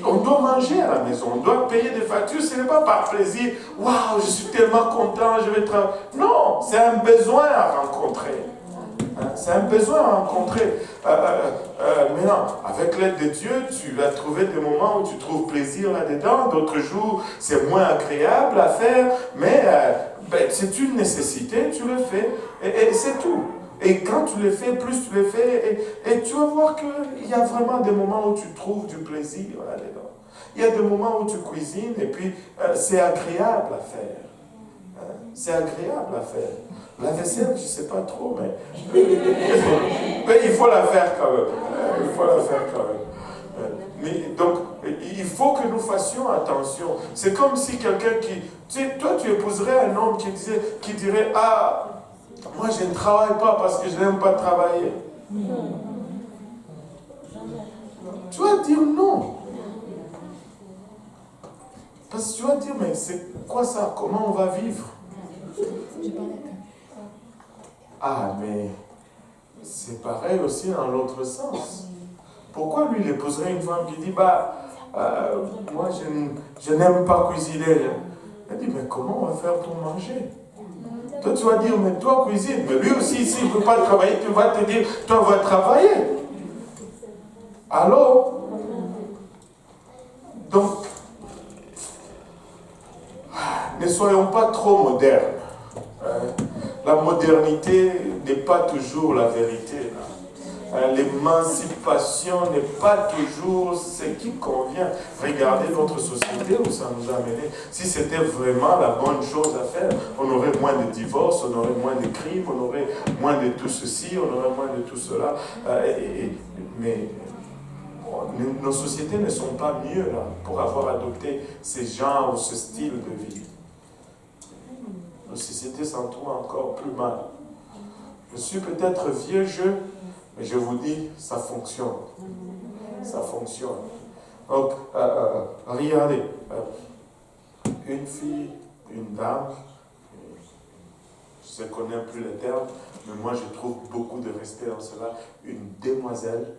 On doit manger à la maison, on doit payer des factures. Ce n'est pas par plaisir. Waouh, je suis tellement content, je vais travailler. Non, c'est un besoin à rencontrer. C'est un besoin à rencontrer. Maintenant, avec l'aide de Dieu, tu vas trouver des moments où tu trouves plaisir là-dedans. D'autres jours, c'est moins agréable à faire. Mais c'est une nécessité, tu le fais. Et c'est tout. Et quand tu le fais, plus tu le fais. Et tu vas voir qu'il y a vraiment des moments où tu trouves du plaisir là-dedans. Il y a des moments où tu cuisines et puis c'est agréable à faire. C'est agréable à faire. La vaisselle, je ne sais pas trop, mais il faut la faire quand même. Il faut la faire quand même. Mais donc, il faut que nous fassions attention. C'est comme si quelqu'un qui... Tu sais, toi, tu épouserais un homme qui dirait, ah, moi, je ne travaille pas parce que je n'aime pas travailler. Tu vas dire non. Parce que tu vas dire, mais c'est quoi ça? Comment on va vivre? Ah, mais c'est pareil aussi dans l'autre sens. Pourquoi lui, il épouserait une femme qui dit, moi, je n'aime pas cuisiner. Elle dit, mais comment on va faire pour manger? Toi, tu vas dire, mais toi, cuisine. Mais lui aussi, s'il ne peut pas travailler, tu vas te dire, toi, va travailler. Alors, donc, ne soyons pas trop modernes. La modernité n'est pas toujours la vérité. L'émancipation n'est pas toujours ce qui convient. Regardez notre société où ça nous a amené. Si c'était vraiment la bonne chose à faire, on aurait moins de divorces, on aurait moins de crimes, on aurait moins de tout ceci, on aurait moins de tout cela. Mais nos sociétés ne sont pas mieux là pour avoir adopté ces genres ou ce style de vie. Nos sociétés s'en trouvent encore plus mal. Je suis peut-être vieux jeu, mais je vous dis, ça fonctionne. Ça fonctionne. Donc, regardez, une fille, une dame, je ne connais plus les termes, mais moi je trouve beaucoup de respect dans cela. Une demoiselle,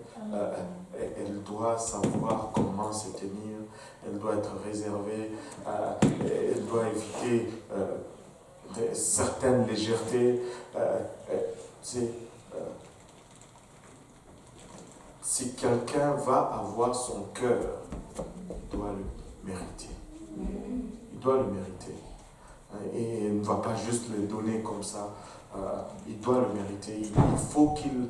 elle doit savoir comment se tenir, elle doit être réservée, elle doit éviter certaines légèretés. Si quelqu'un va avoir son cœur, il doit le mériter. Il doit le mériter. Et il ne va pas juste le donner comme ça. Il doit le mériter. Il faut qu'il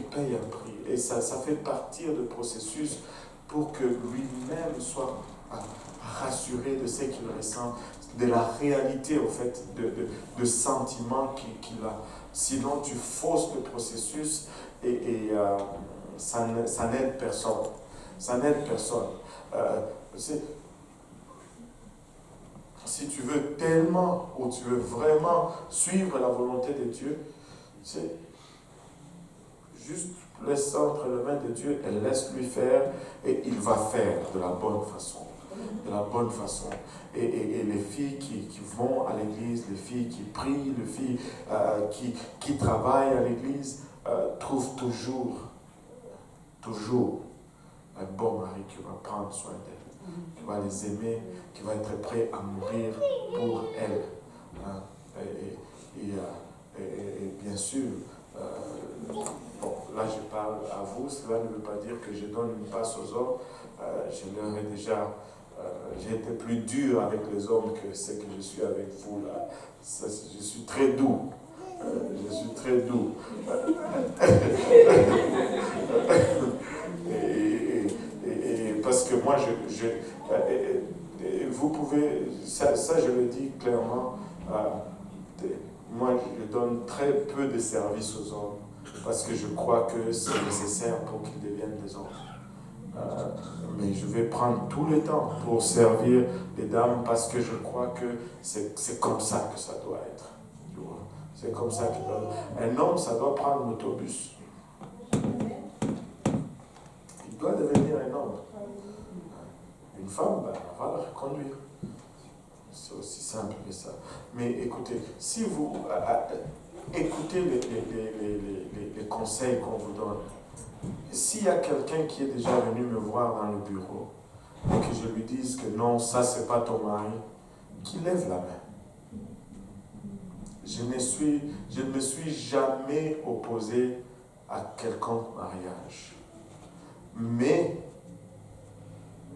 paye un prix. Et ça fait partie du processus pour que lui-même soit rassuré de ce qu'il ressent, de la réalité, en fait, de sentiments qu'il a. Sinon, tu fausses le processus et ça n'aide personne. Ça n'aide personne. Si tu veux tellement, ou tu veux vraiment suivre la volonté de Dieu, c'est juste laisse ça entre les mains de Dieu et laisse-lui faire, et il va faire de la bonne façon. De la bonne façon. Et les filles qui vont à l'église, les filles qui prient, les filles qui travaillent à l'église, trouvent toujours un bon mari qui va prendre soin d'elles, qui va les aimer, qui va être prêt à mourir pour elles. Et bien sûr, bon, là je parle à vous, cela ne veut pas dire que je donne une passe aux hommes. Je leur ai déjà, j'ai été plus dur avec les hommes que ce que je suis avec vous là. Je suis très doux. Je suis très doux. Et parce que moi, vous pouvez, ça je le dis clairement, moi je donne très peu de services aux hommes parce que je crois que c'est nécessaire pour qu'ils deviennent des hommes. Mais je vais prendre tout le temps pour servir les dames parce que je crois que c'est comme ça que ça doit être. C'est comme ça qu'il doit être. Un homme, ça doit prendre l'autobus. Il doit devenir un homme. Une femme, on va la reconduire. C'est aussi simple que ça. Mais écoutez, si vous écoutez les conseils qu'on vous donne, s'il y a quelqu'un qui est déjà venu me voir dans le bureau et que je lui dise que non, ça c'est pas ton mari, qu'il lève la main. Je ne me suis jamais opposé à quelconque mariage. Mais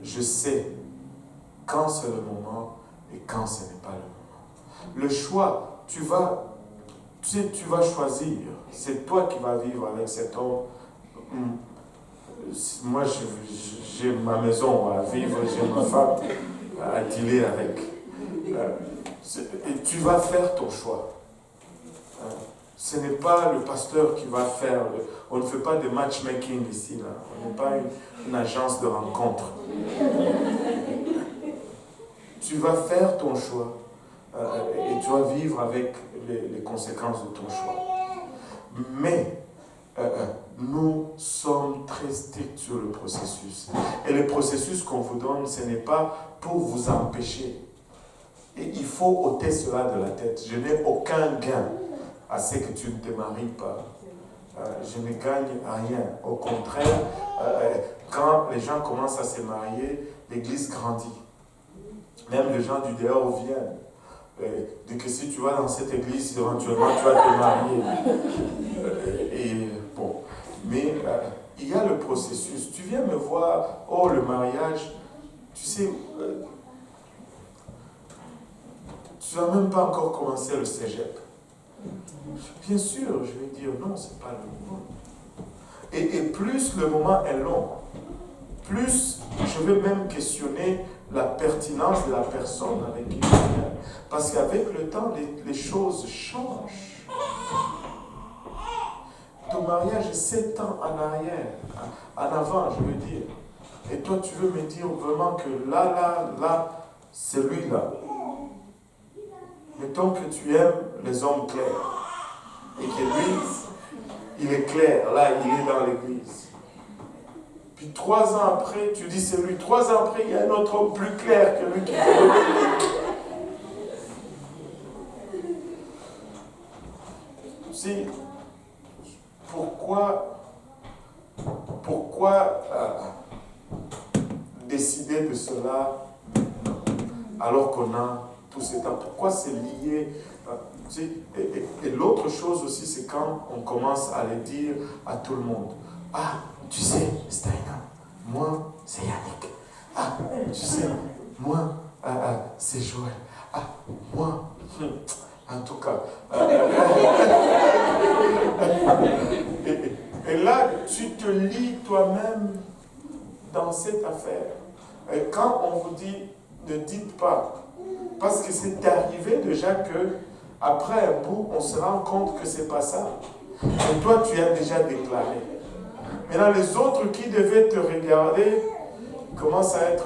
je sais quand c'est le moment et quand ce n'est pas le moment. Le choix, tu vas choisir. C'est toi qui vas vivre avec cet homme. Moi, j'ai ma maison à vivre, j'ai ma femme à dealer avec. Et tu vas faire ton choix. Ce n'est pas le pasteur qui va faire. On ne fait pas de matchmaking ici. Là. On n'est pas une agence de rencontre. Tu vas faire ton choix et tu vas vivre avec les conséquences de ton choix. Mais nous sommes très stricts sur le processus. Et le processus qu'on vous donne, ce n'est pas pour vous empêcher. Et il faut ôter cela de la tête. Je n'ai aucun gain à ce que tu ne te maries pas. Je ne gagne rien. Au contraire, quand les gens commencent à se marier, l'église grandit. Même les gens du dehors viennent. Et que si tu vas dans cette église, éventuellement tu vas te marier. Mais il y a le processus. Tu viens me voir, oh le mariage, tu sais, tu n'as même pas encore commencé le cégep. Bien sûr, je vais dire non, ce n'est pas le moment. Et plus le moment est long, plus je vais même questionner la pertinence de la personne avec qui je viens. Parce qu'avec le temps, les choses changent. notre mariage est 7 ans en arrière, en avant, je veux dire. Et toi, tu veux me dire vraiment que là, c'est lui là. Mettons que tu aimes les hommes clairs. Et que lui, il est clair, là, il est dans l'église. Puis 3 ans après, tu dis c'est lui. 3 ans après, il y a un autre homme plus clair que lui qui est. Si, pourquoi décider de cela alors qu'on a tout ce temps? Pourquoi c'est lié? Et l'autre chose aussi, c'est quand on commence à le dire à tout le monde. Ah, tu sais, Steiner, moi, c'est Yannick. Ah, tu sais, moi, c'est Joël. Ah, moi, en tout cas. Et là, tu te lis toi-même dans cette affaire. Et quand on vous dit, ne dites pas, parce que c'est arrivé déjà que, après un bout, on se rend compte que c'est pas ça. Et toi, tu as déjà déclaré. Maintenant, les autres qui devaient te regarder commencent à être...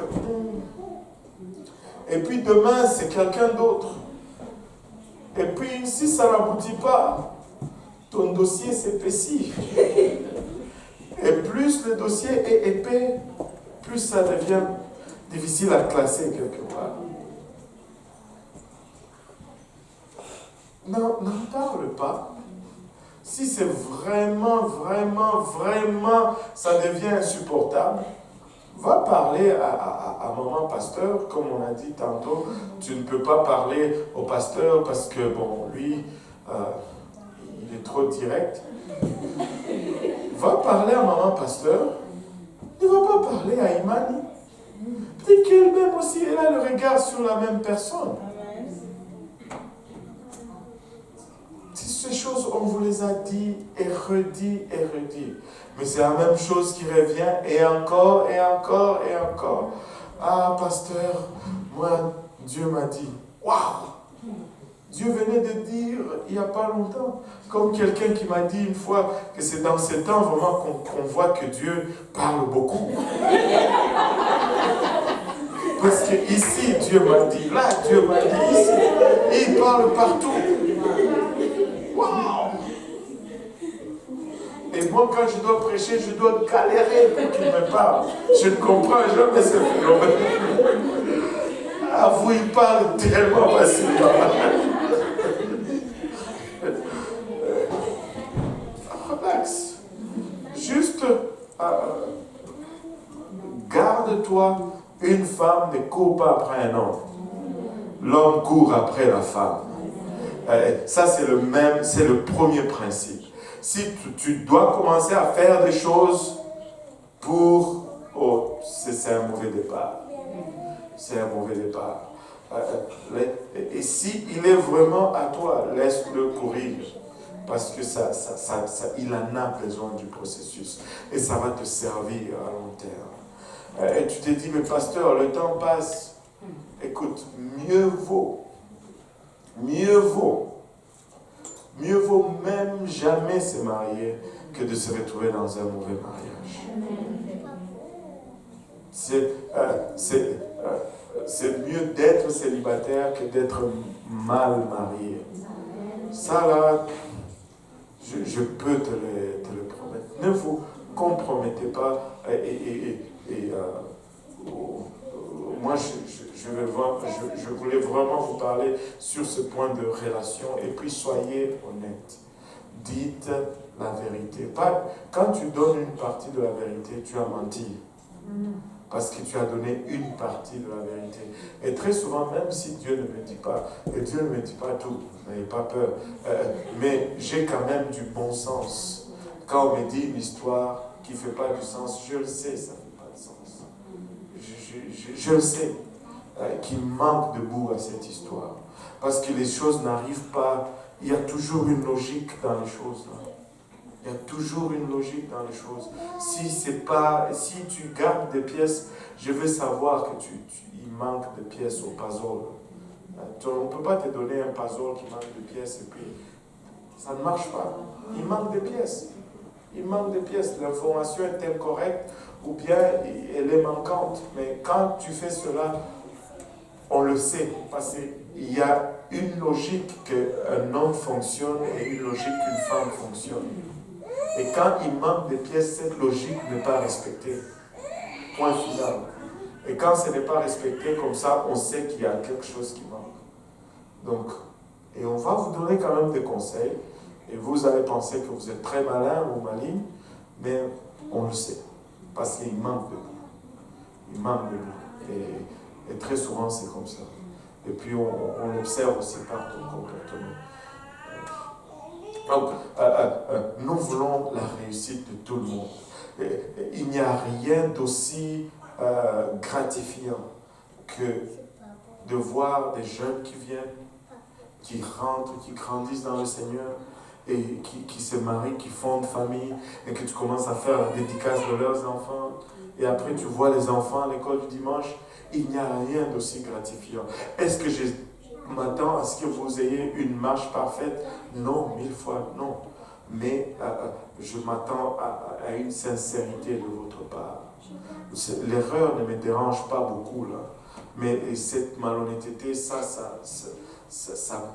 Et puis demain, c'est quelqu'un d'autre. Et puis, si ça n'aboutit pas, ton dossier s'épaissit. Et plus le dossier est épais, plus ça devient difficile à classer quelque part. Non, n'en parle pas. Si c'est vraiment, ça devient insupportable, va parler à maman pasteur, comme on a dit tantôt. Tu ne peux pas parler au pasteur parce que, bon, lui, il est trop direct. Va parler à maman pasteur. Ne va pas parler à Imani. Peut-être qu'elle-même aussi, elle a le regard sur la même personne. Ces choses, on vous les a dit et redit et redit. Mais c'est la même chose qui revient et encore et encore et encore. Ah, pasteur, moi, Dieu m'a dit. Waouh! Dieu venait de dire il n'y a pas longtemps. Comme quelqu'un qui m'a dit une fois que c'est dans ce temps vraiment qu'on voit que Dieu parle beaucoup. Parce que ici, Dieu m'a dit, là, Dieu m'a dit, ici. Et il parle partout. Waouh! Et moi, quand je dois prêcher, je dois galérer pour qu'il me parle. Je ne comprends jamais ce phénomène. Ah, vous, il parle tellement facilement. Relax. Juste, garde-toi. Une femme ne court pas après un homme. L'homme court après la femme. Ça, c'est le premier principe. Si tu dois commencer à faire des choses pour... Oh, c'est un mauvais départ. C'est un mauvais départ. Et si il est vraiment à toi, laisse-le courir. Parce que il en a besoin du processus. Et ça va te servir à long terme. Et tu te dis, mais pasteur, le temps passe. Écoute, mieux vaut même jamais se marier que de se retrouver dans un mauvais mariage. C'est mieux d'être célibataire que d'être mal marié. Ça là, je peux te le promettre. Ne vous compromettez pas. Moi, je voulais vraiment vous parler sur ce point de relation. Et puis, soyez honnête. Dites la vérité. Pas, quand tu donnes une partie de la vérité, tu as menti. Parce que tu as donné une partie de la vérité. Et très souvent, même si Dieu ne me dit pas, et Dieu ne me dit pas tout, n'ayez pas peur, mais j'ai quand même du bon sens. Quand on me dit une histoire qui ne fait pas du sens, je le sais, ça ne fait pas de sens. Je le sais, qu'il manque de goût à cette histoire. Parce que les choses n'arrivent pas, il y a toujours une logique dans les choses. Il y a toujours une logique dans les choses. Si tu gardes des pièces, je veux savoir que il manque de pièces au puzzle. On ne peut pas te donner un puzzle qui manque de pièces et puis ça ne marche pas. Il manque de pièces. Il manque des pièces. L'information est incorrecte ou bien elle est manquante. Mais quand tu fais cela, on le sait. Parce qu'il y a une logique qu'un homme fonctionne et une logique qu'une femme fonctionne. Et quand il manque des pièces, cette logique n'est pas respectée. Point final. Et quand ce n'est pas respecté comme ça, on sait qu'il y a quelque chose qui manque. Donc, et on va vous donner quand même des conseils. Et vous allez penser que vous êtes très malin ou maligne, mais on le sait. Parce qu'il manque de vous. Il manque de vous. Et très souvent, c'est comme ça. Et puis, on l'observe aussi par ton comportement. Donc, nous voulons la réussite de tout le monde. Il n'y a rien d'aussi gratifiant que de voir des jeunes qui viennent, qui rentrent, qui grandissent dans le Seigneur et qui se marient, qui fondent famille et que tu commences à faire la dédicace de leurs enfants et après tu vois les enfants à l'école du dimanche. Il n'y a rien d'aussi gratifiant. Est-ce que je m'attends à ce que vous ayez une marche parfaite? Non, 1000 fois non. Mais je m'attends à une sincérité de votre part. L'erreur ne me dérange pas beaucoup, là. Mais cette malhonnêteté, ça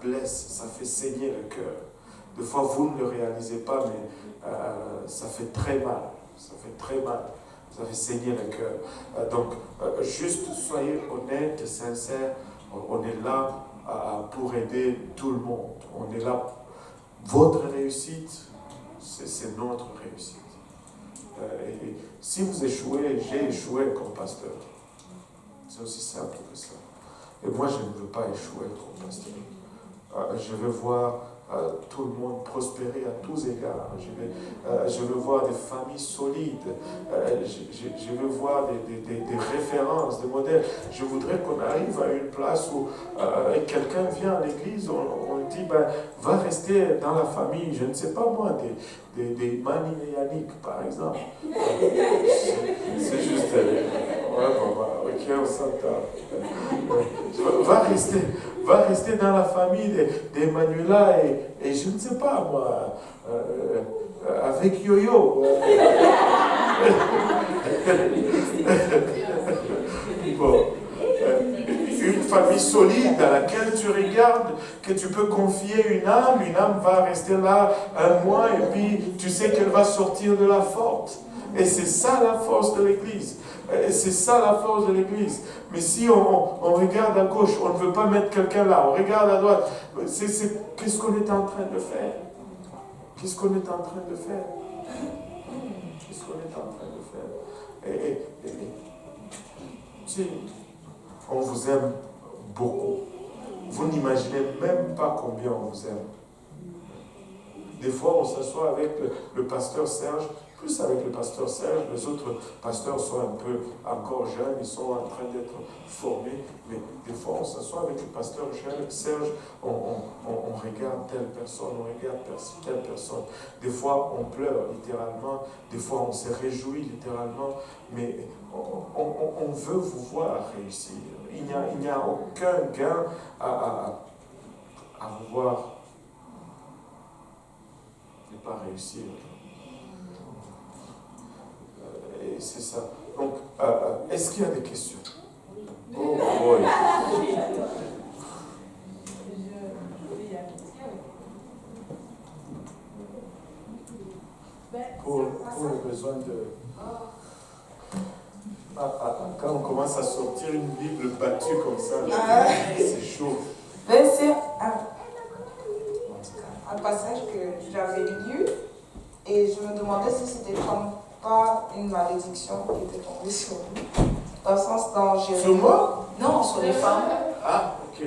blesse, ça fait saigner le cœur. Des fois, vous ne le réalisez pas, mais ça fait très mal. Ça fait très mal. Ça fait saigner le cœur. Donc, juste soyez honnêtes, sincères. On est là pour aider tout le monde. On est là. Votre réussite, c'est notre réussite. Et si vous échouez, j'ai échoué comme pasteur. C'est aussi simple que ça. Et moi, je ne veux pas échouer comme pasteur. Je veux voir tout le monde prospérer à tous égards. Je veux voir des familles solides. Je veux voir des références, des modèles. Je voudrais qu'on arrive à une place où quelqu'un vient à l'église, on dit, va rester dans la famille, je ne sais pas moi, des Mani et Yannick, par exemple. C'est juste... ok, on s'entend. Va rester dans la famille des Manuela et je ne sais pas moi, avec Yo-Yo. Bon. Une famille solide dans laquelle tu regardes, que tu peux confier une âme va rester là un mois et puis tu sais qu'elle va sortir de la forte. Et c'est ça la force de l'Église. C'est ça la force de l'Église. Mais si on regarde à gauche, on ne veut pas mettre quelqu'un là, on regarde à droite, qu'est-ce qu'on est en train de faire? Qu'est-ce qu'on est en train de faire? Qu'est-ce qu'on est en train de faire? Tu sais, on vous aime beaucoup. Vous n'imaginez même pas combien on vous aime. Des fois, on s'assoit avec le pasteur Serge, plus avec le pasteur Serge, les autres pasteurs sont un peu encore jeunes, ils sont en train d'être formés, mais des fois on s'assoit avec le pasteur Serge, on regarde telle personne, on regarde telle personne. Des fois on pleure littéralement, des fois on se réjouit littéralement, mais on veut vous voir réussir. Il n'y a aucun gain à vous voir ne pas réussir. Et c'est ça. Donc, est-ce qu'il y a des questions? Oh boy. Pour le besoin de... quand on commence à sortir une Bible battue comme ça, c'est chaud. C'est un passage que j'avais lu et je me demandais si c'était comme pas une malédiction qui était tombée sur nous. Dans le sens dans Jérémie. Sur moi? Non, sur les femmes. Ah, ok.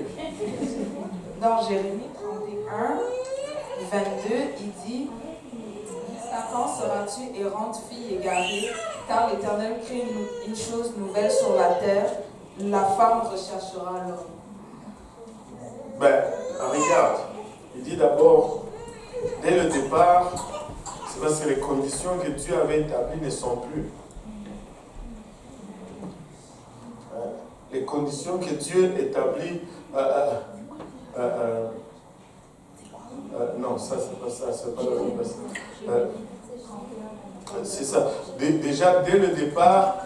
Dans Jérémie 31, 22, il dit: Satan seras-tu errante fille égarée, car l'Éternel crée une chose nouvelle sur la terre, la femme recherchera l'homme. Regarde, il dit d'abord, dès le départ, c'est parce que les conditions que Dieu avait établies ne sont plus. Les conditions que Dieu établit... non, ça, c'est pas ça, c'est pas le C'est ça. Déjà, dès le départ,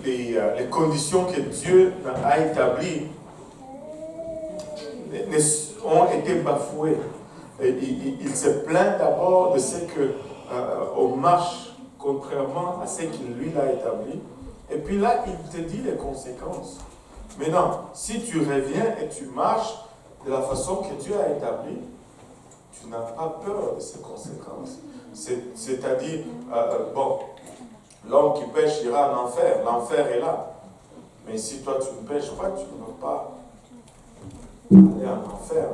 les conditions que Dieu a établies ont été bafouées. Il se plaint d'abord de ce qu'on marche contrairement à ce qu'il lui a établi. Et puis là, il te dit les conséquences. Maintenant, si tu reviens et tu marches de la façon que Dieu a établie, tu n'as pas peur de ces conséquences. C'est-à-dire, l'homme qui pêche ira en enfer. L'enfer est là. Mais si toi tu ne pêches pas, tu ne vas pas aller en enfer.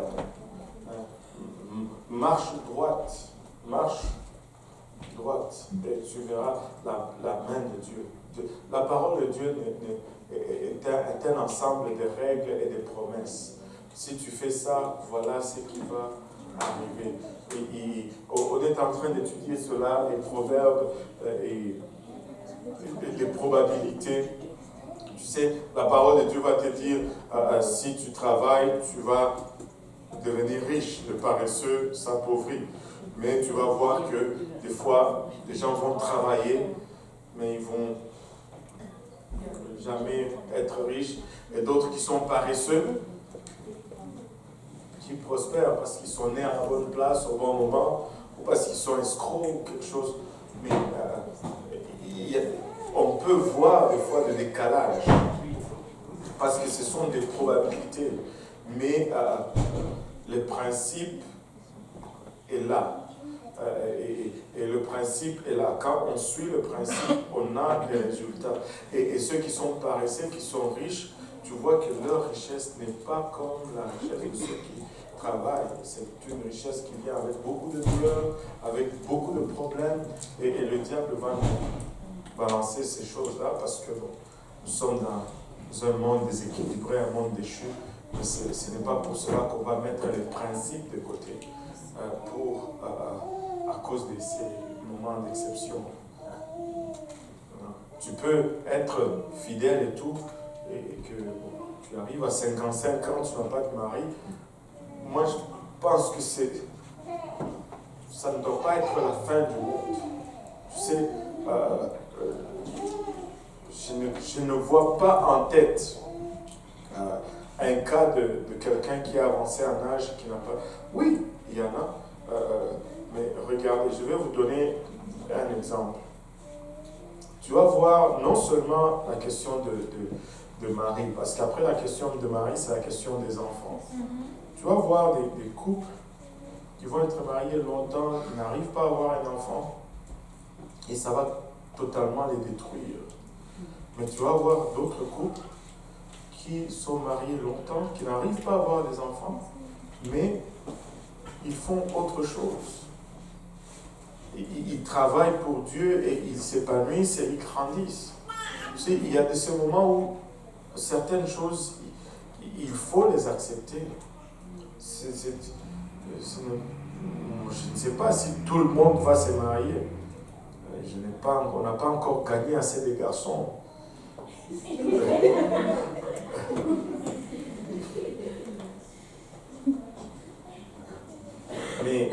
Marche droite. Marche droite. Et tu verras la main de Dieu. La parole de Dieu est un ensemble de règles et de promesses. Si tu fais ça, voilà ce qui va arriver. On est en train d'étudier cela, les proverbes et les probabilités. Tu sais, la parole de Dieu va te dire, si tu travailles, tu vas devenir riche. Le paresseux s'appauvrit. Mais tu vas voir que des fois, les gens vont travailler, mais ils vont jamais être riches. Et d'autres qui sont paresseux, qui prospèrent parce qu'ils sont nés à la bonne place au bon moment, ou parce qu'ils sont escrocs ou quelque chose. Mais on peut voir des fois des décalages, parce que ce sont des probabilités. Mais le principe est là. Et le principe est là. Quand on suit le principe, on a des résultats. Et ceux qui sont paresseux, qui sont riches, tu vois que leur richesse n'est pas comme la richesse de ceux qui travaillent. C'est une richesse qui vient avec beaucoup de douleurs, avec beaucoup de problèmes. Et le diable va nous balancer ces choses-là parce que nous sommes dans un monde déséquilibré, un monde déchu. Mais ce n'est pas pour cela qu'on va mettre les principes de côté à cause de ces moments d'exception. Tu peux être fidèle et tout, et que tu arrives à 55 ans, tu n'as pas de mari. Moi, je pense que ça ne doit pas être la fin du monde. Tu sais, je ne vois pas en tête un cas de quelqu'un qui a avancé en âge et qui n'a pas... Oui, il y en a. Mais regardez, je vais vous donner un exemple. Tu vas voir non seulement la question de mari, parce qu'après la question de mari, c'est la question des enfants. Tu vas voir des couples qui vont être mariés longtemps, qui n'arrivent pas à avoir un enfant, et ça va totalement les détruire. Mais tu vas voir d'autres couples qui sont mariés longtemps, qui n'arrivent pas à avoir des enfants, mais ils font autre chose. Ils travaillent pour Dieu et ils s'épanouissent et ils grandissent. Tu sais, il y a de ces moments où certaines choses, il faut les accepter. Je ne sais pas si tout le monde va se marier. On n'a pas encore gagné assez de garçons. Mais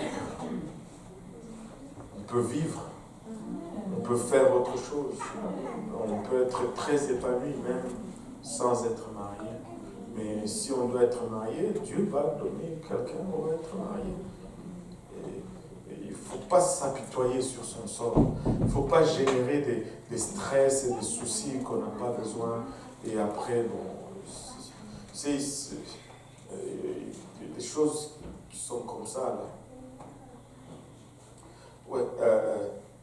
on peut vivre, on peut faire autre chose, on peut être très épanoui même sans être marié. Mais si on doit être marié, Dieu va donner quelqu'un pour être marié. Et il ne faut pas s'apitoyer sur son sort. Il ne faut pas générer des stress et des soucis qu'on n'a pas besoin. Et après, c'est des choses qui sont comme ça, là. Ouais,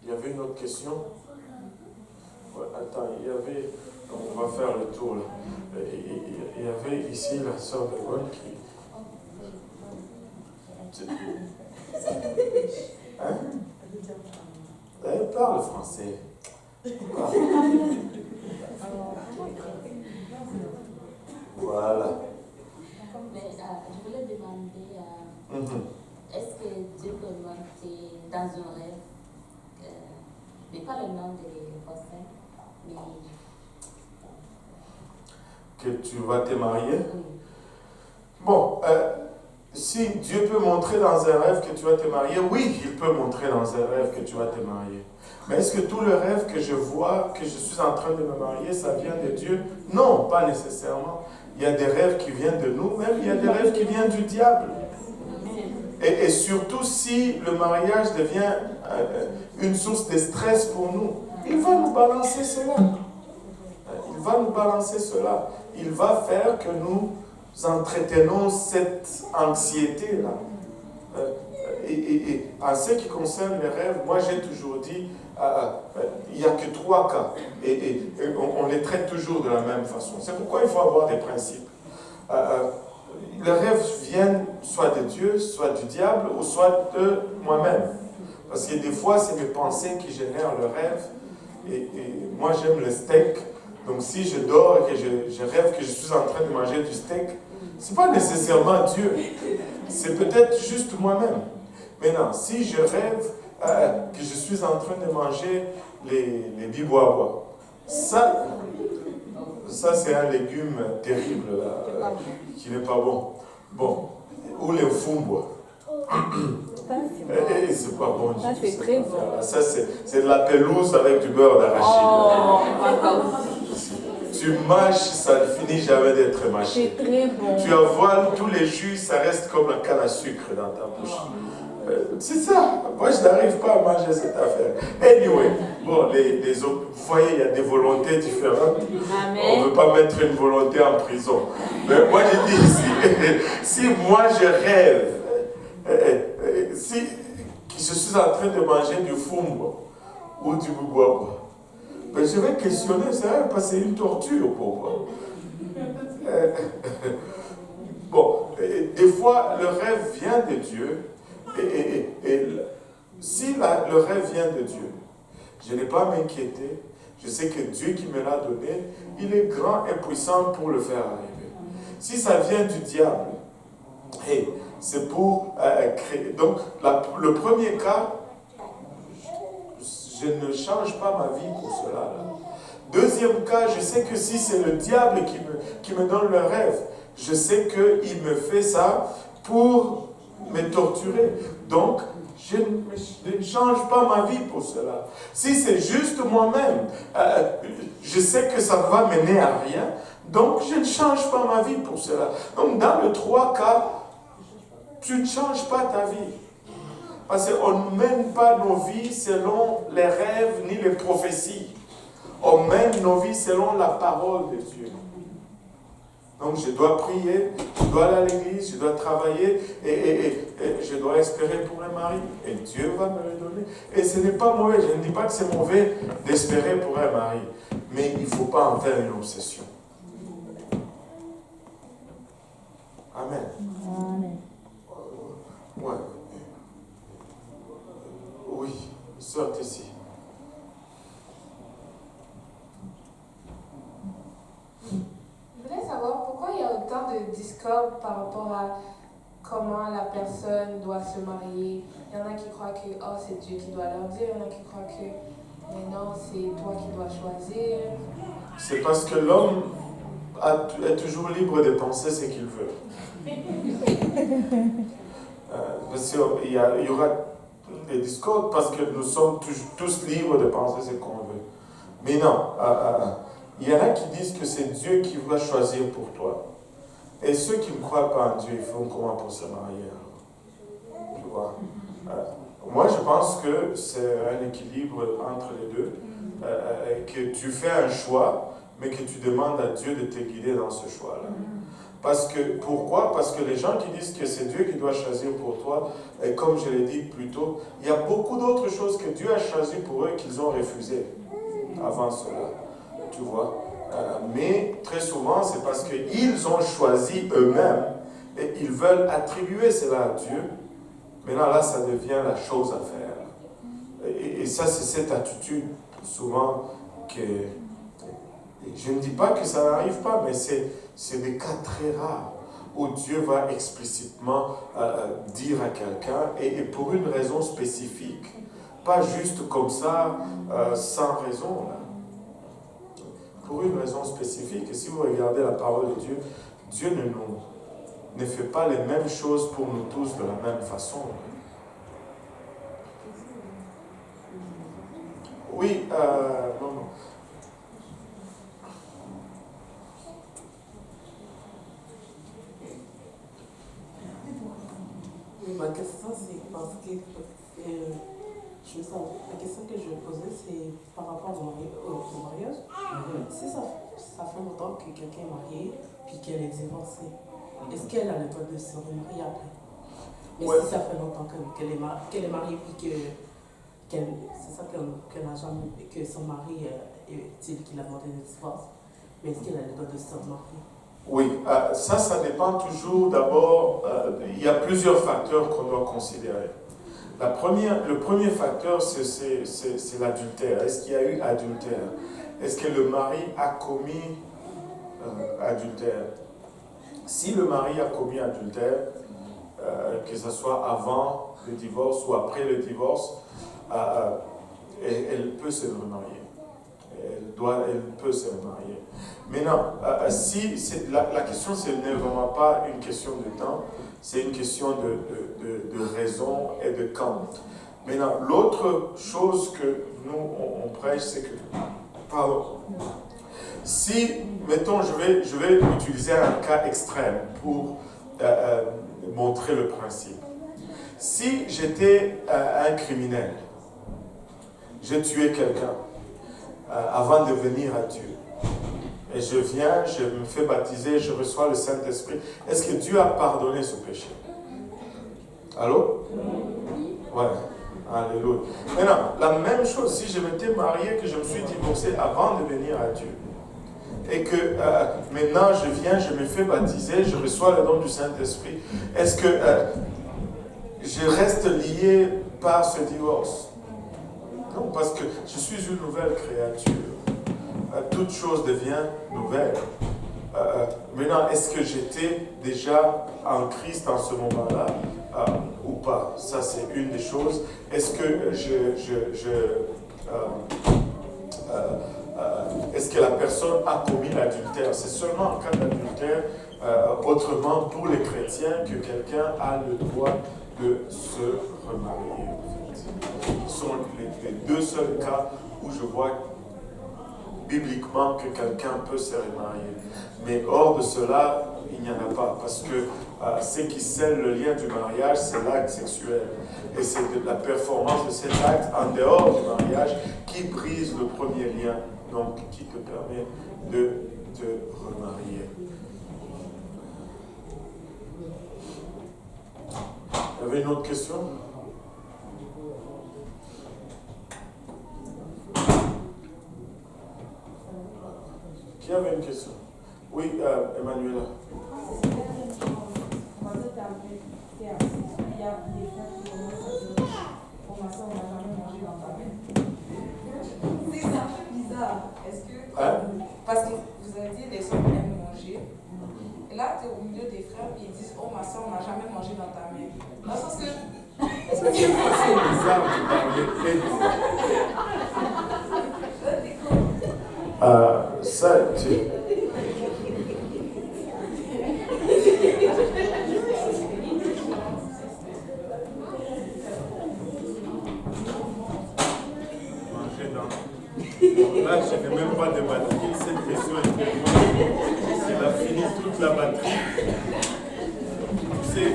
il y avait une autre question. Ouais, attends, il y avait... On va faire le tour, là. Il y avait ici la sœur de Gaulle qui... Hein? Elle parle français. Voilà. Mais je voulais demander, est-ce que Dieu peut monter dans un rêve, mais pas le nom des Français, mais... Que tu vas te marier? Oui. Bon, si Dieu peut montrer dans un rêve que tu vas te marier, oui, il peut montrer dans un rêve que tu vas te marier. Mais est-ce que tout le rêve que je vois, que je suis en train de me marier, ça vient de Dieu? Non, pas nécessairement. Il y a des rêves qui viennent de nous-mêmes, il y a des rêves qui viennent du diable. Et surtout si le mariage devient une source de stress pour nous, il va nous balancer cela. Il va nous balancer cela. Il va faire que nous entretenons cette anxiété-là. Et en ce qui concerne les rêves, moi j'ai toujours dit, il n'y a que 3 cas. Et on les traite toujours de la même façon. C'est pourquoi il faut avoir des principes. Les rêves viennent soit de Dieu, soit du diable, ou soit de moi-même. Parce que des fois, c'est mes pensées qui génèrent le rêve. Et moi, j'aime le steak. Donc, si je dors et que je rêve que je suis en train de manger du steak, ce n'est pas nécessairement Dieu. C'est peut-être juste moi-même. Maintenant, si je rêve que je suis en train de manger les bibois, ça c'est un légume terrible là, qui n'est pas bon. Bon, ou les fumbois. Et c'est pas bon. Ça, c'est très bon. Ça, c'est de la pelouse avec du beurre d'arachide. Tu mâches, ça ne finit jamais d'être mâché. C'est très bon. Tu avales tous les jus, ça reste comme la canne à sucre dans ta bouche. C'est ça. Moi, je n'arrive pas à manger cette affaire. Anyway, bon, les autres, vous voyez, il y a des volontés différentes. Amen. On ne veut pas mettre une volonté en prison. Mais moi, je dis ici, si moi je rêve, si je suis en train de manger du fumbo ou du boubouaba, ben je vais questionner ça parce que c'est une torture pour moi. Bon, des fois, le rêve vient de Dieu. Et si le rêve vient de Dieu, je n'ai pas à m'inquiéter. Je sais que Dieu qui me l'a donné, il est grand et puissant pour le faire arriver. Si ça vient du diable, c'est pour créer. Donc, le premier cas, je ne change pas ma vie pour cela. Là. Deuxième cas, je sais que si c'est le diable qui me donne le rêve, je sais qu'il me fait ça pour me torturer. Donc, je ne change pas ma vie pour cela. Si c'est juste moi-même, je sais que ça va mener à rien, donc je ne change pas ma vie pour cela. Donc, dans les 3 cas, tu ne changes pas ta vie. Parce qu'on ne mène pas nos vies selon les rêves ni les prophéties. On mène nos vies selon la parole de Dieu. Donc je dois prier, je dois aller à l'église, je dois travailler et je dois espérer pour un mari. Et Dieu va me le donner. Et ce n'est pas mauvais, je ne dis pas que c'est mauvais d'espérer pour un mari. Mais il ne faut pas en faire une obsession. Amen. Amen. Ouais. Oui, sortez ici. Je voulais savoir pourquoi il y a autant de discorde par rapport à comment la personne doit se marier. Il y en a qui croient que c'est Dieu qui doit leur dire, il y en a qui croient que mais non, c'est toi qui dois choisir. C'est parce que l'homme est toujours libre de penser ce qu'il veut. Parce qu'il y aura des discordes parce que nous sommes tous libres de penser ce qu'on veut. Mais non, il y en a qui disent que c'est Dieu qui va choisir pour toi. Et ceux qui ne croient pas en Dieu, ils font comment pour se marier? Tu vois? Moi, je pense que c'est un équilibre entre les deux. Que tu fais un choix, mais que tu demandes à Dieu de te guider dans ce choix-là. Pourquoi? Parce que les gens qui disent que c'est Dieu qui doit choisir pour toi, et comme je l'ai dit plus tôt, il y a beaucoup d'autres choses que Dieu a choisies pour eux qu'ils ont refusées avant cela. Tu vois? Mais très souvent, c'est parce qu'ils ont choisi eux-mêmes et ils veulent attribuer cela à Dieu. Maintenant, là, ça devient la chose à faire. Et ça, c'est cette attitude, souvent, que... Je ne dis pas que ça n'arrive pas, mais c'est des cas très rares où Dieu va explicitement dire à quelqu'un, et pour une raison spécifique. Pas juste comme ça, sans raison. Là. Pour une raison spécifique. Et si vous regardez la parole de Dieu, Dieu ne nous ne fait pas les mêmes choses pour nous tous de la même façon. Oui, non. Ma question, c'est parce que la question que je posais, c'est par rapport au mariage. Si ça fait longtemps que quelqu'un est marié, puis qu'elle est divorcée, est-ce qu'elle a le droit de se remarier après? Mais si ça fait longtemps qu'elle est mariée, puis c'est ça qu'elle n'a jamais, que son mari est-il qu'il a demandé le divorce, mais est-ce qu'elle a le droit de se remarier? Oui, ça dépend toujours. D'abord, il y a plusieurs facteurs qu'on doit considérer. Le premier facteur, c'est l'adultère. Est-ce qu'il y a eu adultère? Est-ce que le mari a commis adultère? Si le mari a commis adultère, que ce soit avant le divorce ou après le divorce, elle peut se remarier. Elle peut se remarier. Maintenant, la question, ce n'est vraiment pas une question de temps, c'est une question de raison et de quand. Maintenant, l'autre chose que nous, on prêche, c'est que, si, mettons, je vais utiliser un cas extrême pour montrer le principe. Si j'étais un criminel, j'ai tué quelqu'un avant de venir à Dieu, et je viens, je me fais baptiser, je reçois le Saint-Esprit. Est-ce que Dieu a pardonné ce péché? Allô? Ouais. Alléluia. Maintenant, la même chose, si je m'étais marié, que je me suis divorcé avant de venir à Dieu, et que maintenant je viens, je me fais baptiser, je reçois le don du Saint-Esprit, est-ce que je reste lié par ce divorce? Non, parce que je suis une nouvelle créature. Toute chose devient nouvelle. Maintenant, est-ce que j'étais déjà en Christ en ce moment-là ou pas? Ça, c'est une des choses. Est-ce que est-ce que la personne a commis l'adultère? C'est seulement en cas d'adultère, autrement pour les chrétiens, que quelqu'un a le droit de se remarier. En fait. Ce sont les deux seuls cas où je vois bibliquement que quelqu'un peut se remarier. Mais hors de cela, il n'y en a pas. Parce que ce qui scelle le lien du mariage, c'est l'acte sexuel. Et c'est la performance de cet acte en dehors du mariage qui brise le premier lien, donc qui te permet de te remarier. Il y avait une autre question? Qui avait une question? Oui, Emmanuela. C'est un peu bizarre. Est-ce que. Parce que vous avez dit les hommes aiment manger. Et là, tu es au milieu des frères et ils disent: oh, ma soeur, on n'a jamais mangé dans ta main. Dans le sens que. Est-ce que c'est bizarre de parler? Ça, là, je n'ai même pas de batterie. Cette question est tellement. Elle a fini toute la batterie. Tu sais,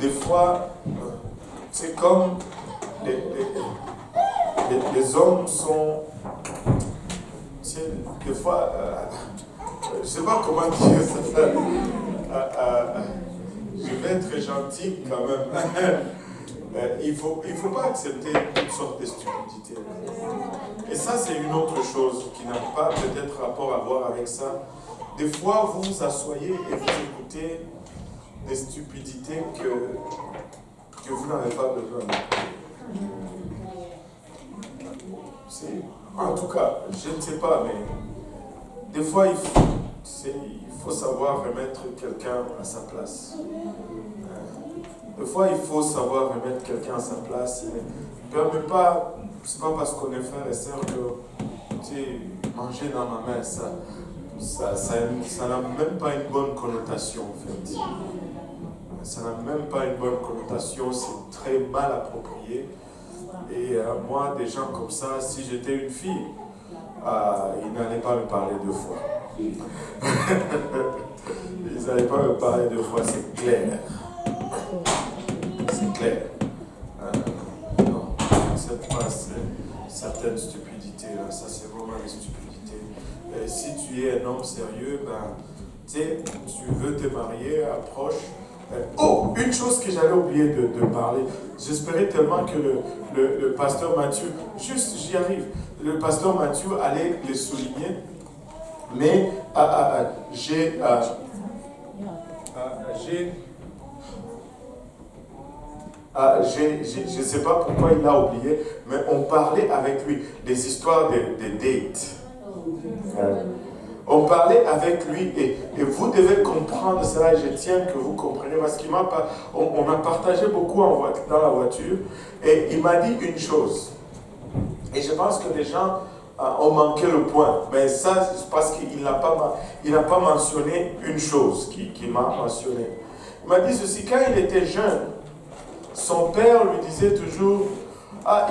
des fois, c'est comme les hommes sont. Des fois, je ne sais pas comment dire ça. Je vais être gentil quand même. Il ne faut pas accepter toutes sortes de stupidités. Et ça, c'est une autre chose qui n'a pas peut-être rapport à voir avec ça. Des fois, vous vous asseyez et vous écoutez des stupidités que vous n'avez pas besoin. En tout cas, je ne sais pas, mais des fois, il faut savoir remettre quelqu'un à sa place. Des fois, il faut savoir remettre quelqu'un à sa place. Ce n'est pas parce qu'on est frère et sœur que manger dans ma main, ça n'a même pas une bonne connotation en fait. Ça n'a même pas une bonne connotation, c'est très mal approprié. Et moi, des gens comme ça, si j'étais une fille, ils n'allaient pas me parler deux fois. Ils n'allaient pas me parler deux fois, c'est clair. C'est clair. Non, j'accepte pas certaines stupidités, là. Ça, c'est vraiment des stupidités. Et si tu es un homme sérieux, tu veux te marier, approche. Oh, une chose que j'avais oublié de parler. J'espérais tellement que le pasteur Mathieu, juste j'y arrive, le pasteur Mathieu allait le souligner, mais je ne sais pas pourquoi il l'a oublié, mais on parlait avec lui des histoires de dates. On parlait avec lui et vous devez comprendre cela et je tiens que vous compreniez parce qu'on a partagé beaucoup dans la voiture et il m'a dit une chose. Et je pense que les gens ont manqué le point. Mais ça, c'est parce qu'il n'a pas mentionné une chose qu'il m'a mentionné. Il m'a dit ceci, quand il était jeune, son père lui disait toujours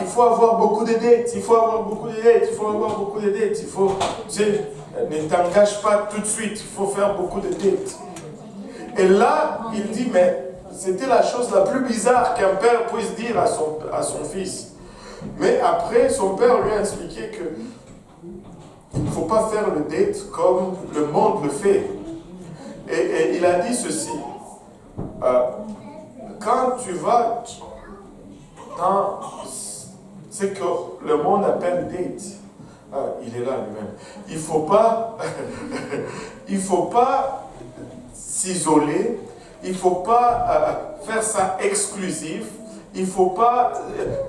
il faut avoir beaucoup de dettes, il faut avoir beaucoup de dettes, il faut avoir beaucoup de dettes, il faut, ne t'engage pas tout de suite, il faut faire beaucoup de dettes. Et là, il dit, mais c'était la chose la plus bizarre qu'un père puisse dire à son fils. Mais après, son père lui a expliqué que il ne faut pas faire le dette comme le monde le fait. Et il a dit ceci, quand tu vas dans ce que le monde appelle date, il est là lui-même. Il ne faut pas s'isoler, il ne faut pas faire ça exclusif, il ne faut pas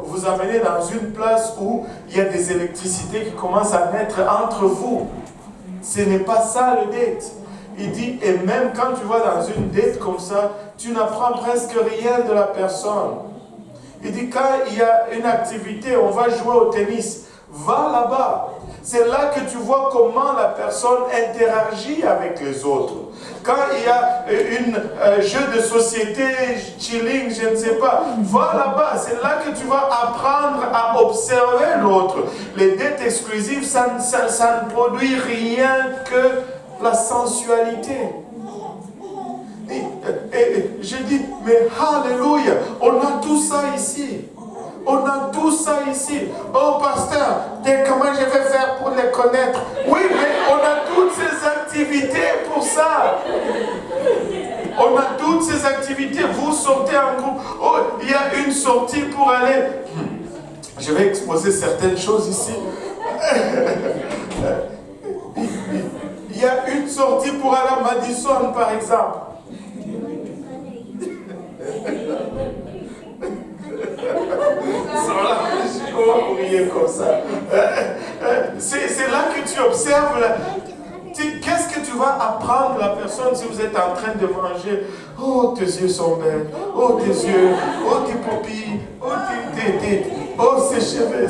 vous amener dans une place où il y a des électricités qui commencent à naître entre vous. Ce n'est pas ça le date. Il dit, et même quand tu vas dans une date comme ça, tu n'apprends presque rien de la personne. Il dit, quand il y a une activité, on va jouer au tennis, va là-bas. C'est là que tu vois comment la personne interagit avec les autres. Quand il y a un jeu de société, chilling, je ne sais pas, va là-bas. C'est là que tu vas apprendre à observer l'autre. Les dettes exclusives, ça ne produit rien que la sensualité. Et je dis, mais alléluia, on a tout ça ici. On a tout ça ici. Oh pasteur, comment je vais faire pour les connaître? Oui, mais on a toutes ces activités pour ça. On a toutes ces activités. Vous sortez en groupe. Oh, il y a une sortie pour aller. Je vais exposer certaines choses ici. Il y a une sortie pour aller à Madison, par exemple. Comme ça. C'est là que tu observes. Qu'est-ce que tu vas apprendre la personne si vous êtes en train de manger? Oh, tes yeux sont belles. Oh, tes yeux. Oh, tes paupières. Oh, oh, ses cheveux.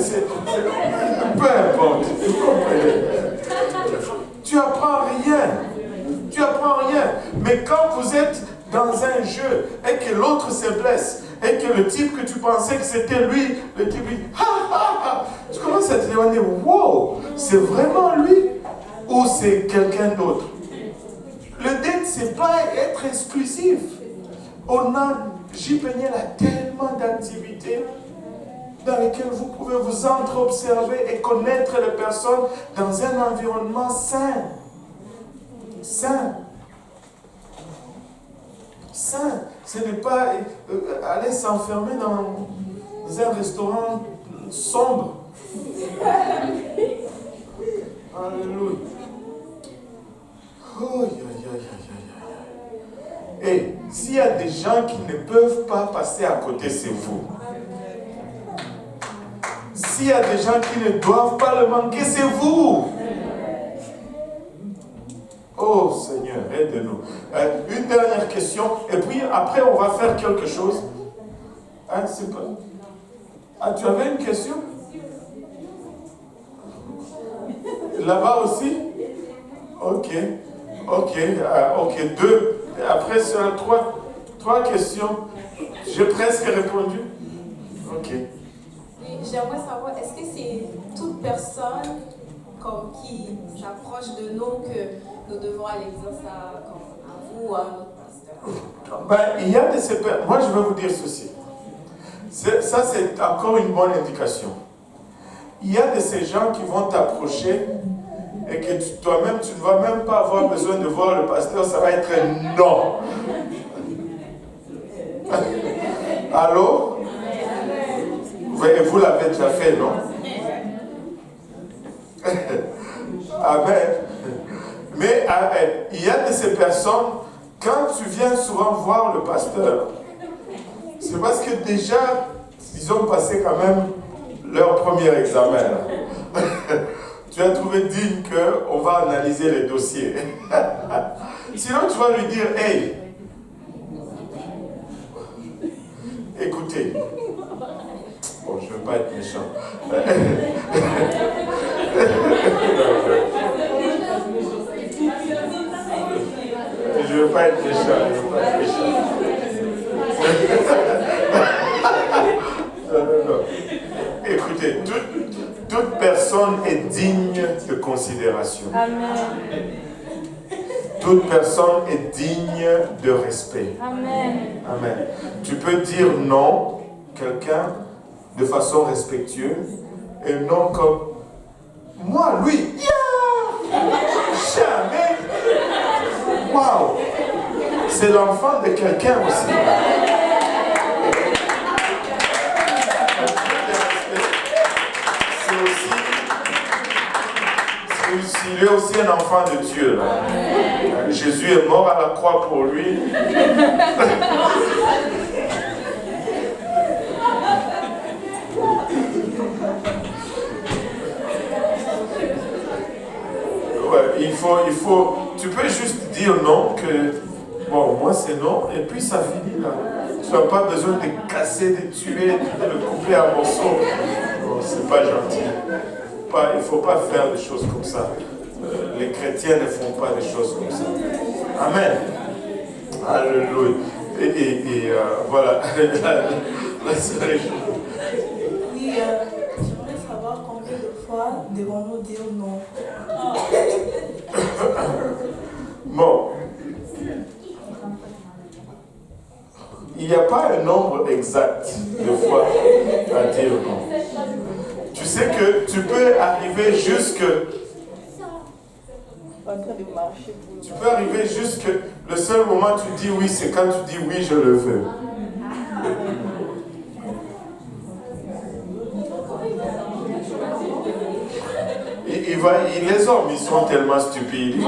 Peu importe. Vous comprenez? Tu apprends rien. Tu apprends rien. Mais quand vous êtes dans un jeu et que l'autre se blesse, et que le type que tu pensais que c'était lui, le type dit, tu commences à te demander, wow, c'est vraiment lui ou c'est quelqu'un d'autre? Le date, c'est pas être exclusif. JPNL a tellement d'activités dans lesquelles vous pouvez vous entre-observer et connaître les personnes dans un environnement sain. Sain. Sain. Ce n'est pas aller s'enfermer dans un restaurant sombre. Alléluia. Oh, et s'il y a des gens qui ne peuvent pas passer à côté, c'est vous. S'il y a des gens qui ne doivent pas le manquer, c'est vous. Oh Seigneur, aide-nous. Une dernière question, et puis après on va faire quelque chose. C'est pas... tu avais une question? Là-bas aussi? Ok. Ok, deux. Après, sur trois questions. J'ai presque répondu. Ok. Oui, j'aimerais savoir, est-ce que c'est toute personne qui s'approche de nous que nous devons aller dire ça à vous ou à notre pasteur? Il y a de ces personnes. Moi, je vais vous dire ceci. Ça, c'est encore une bonne indication. Il y a de ces gens qui vont t'approcher et que toi-même, tu ne vas même pas avoir besoin de voir le pasteur, ça va être non. Allô? Vous l'avez déjà fait, non? Amen. Mais il y a de ces personnes, quand tu viens souvent voir le pasteur, c'est parce que déjà, ils ont passé quand même leur premier examen. Tu as trouvé digne qu'on va analyser les dossiers. Sinon, tu vas lui dire, hey, écoutez, bon, je ne veux pas être méchant. Je ne veux pas être méchant. Non. Écoutez, toute personne est digne de considération. Amen. Toute personne est digne de respect. Amen. Amen. Tu peux dire non à quelqu'un de façon respectueuse et non comme moi, lui. Yeah! Jamais. Waouh! C'est l'enfant de quelqu'un aussi. Il est aussi un enfant de Dieu. Là. Jésus est mort à la croix pour lui. Ouais, tu peux juste dire non, que bon, moi c'est non, et puis ça finit là. Tu n'as pas besoin de casser, de tuer, de le couper à morceaux. Bon, c'est pas gentil. Il ne faut pas faire des choses comme ça. Les chrétiens ne font pas des choses comme ça. Amen. Alléluia. Et voilà. Oui, j'aimerais savoir combien de fois devons-nous dire non. Bon. Il n'y a pas un nombre exact de fois à dire non. Tu sais que tu peux arriver jusque... Tu peux arriver jusque... Le seul moment où tu dis oui, c'est quand tu dis oui, je le veux. Les hommes, ils sont tellement stupides.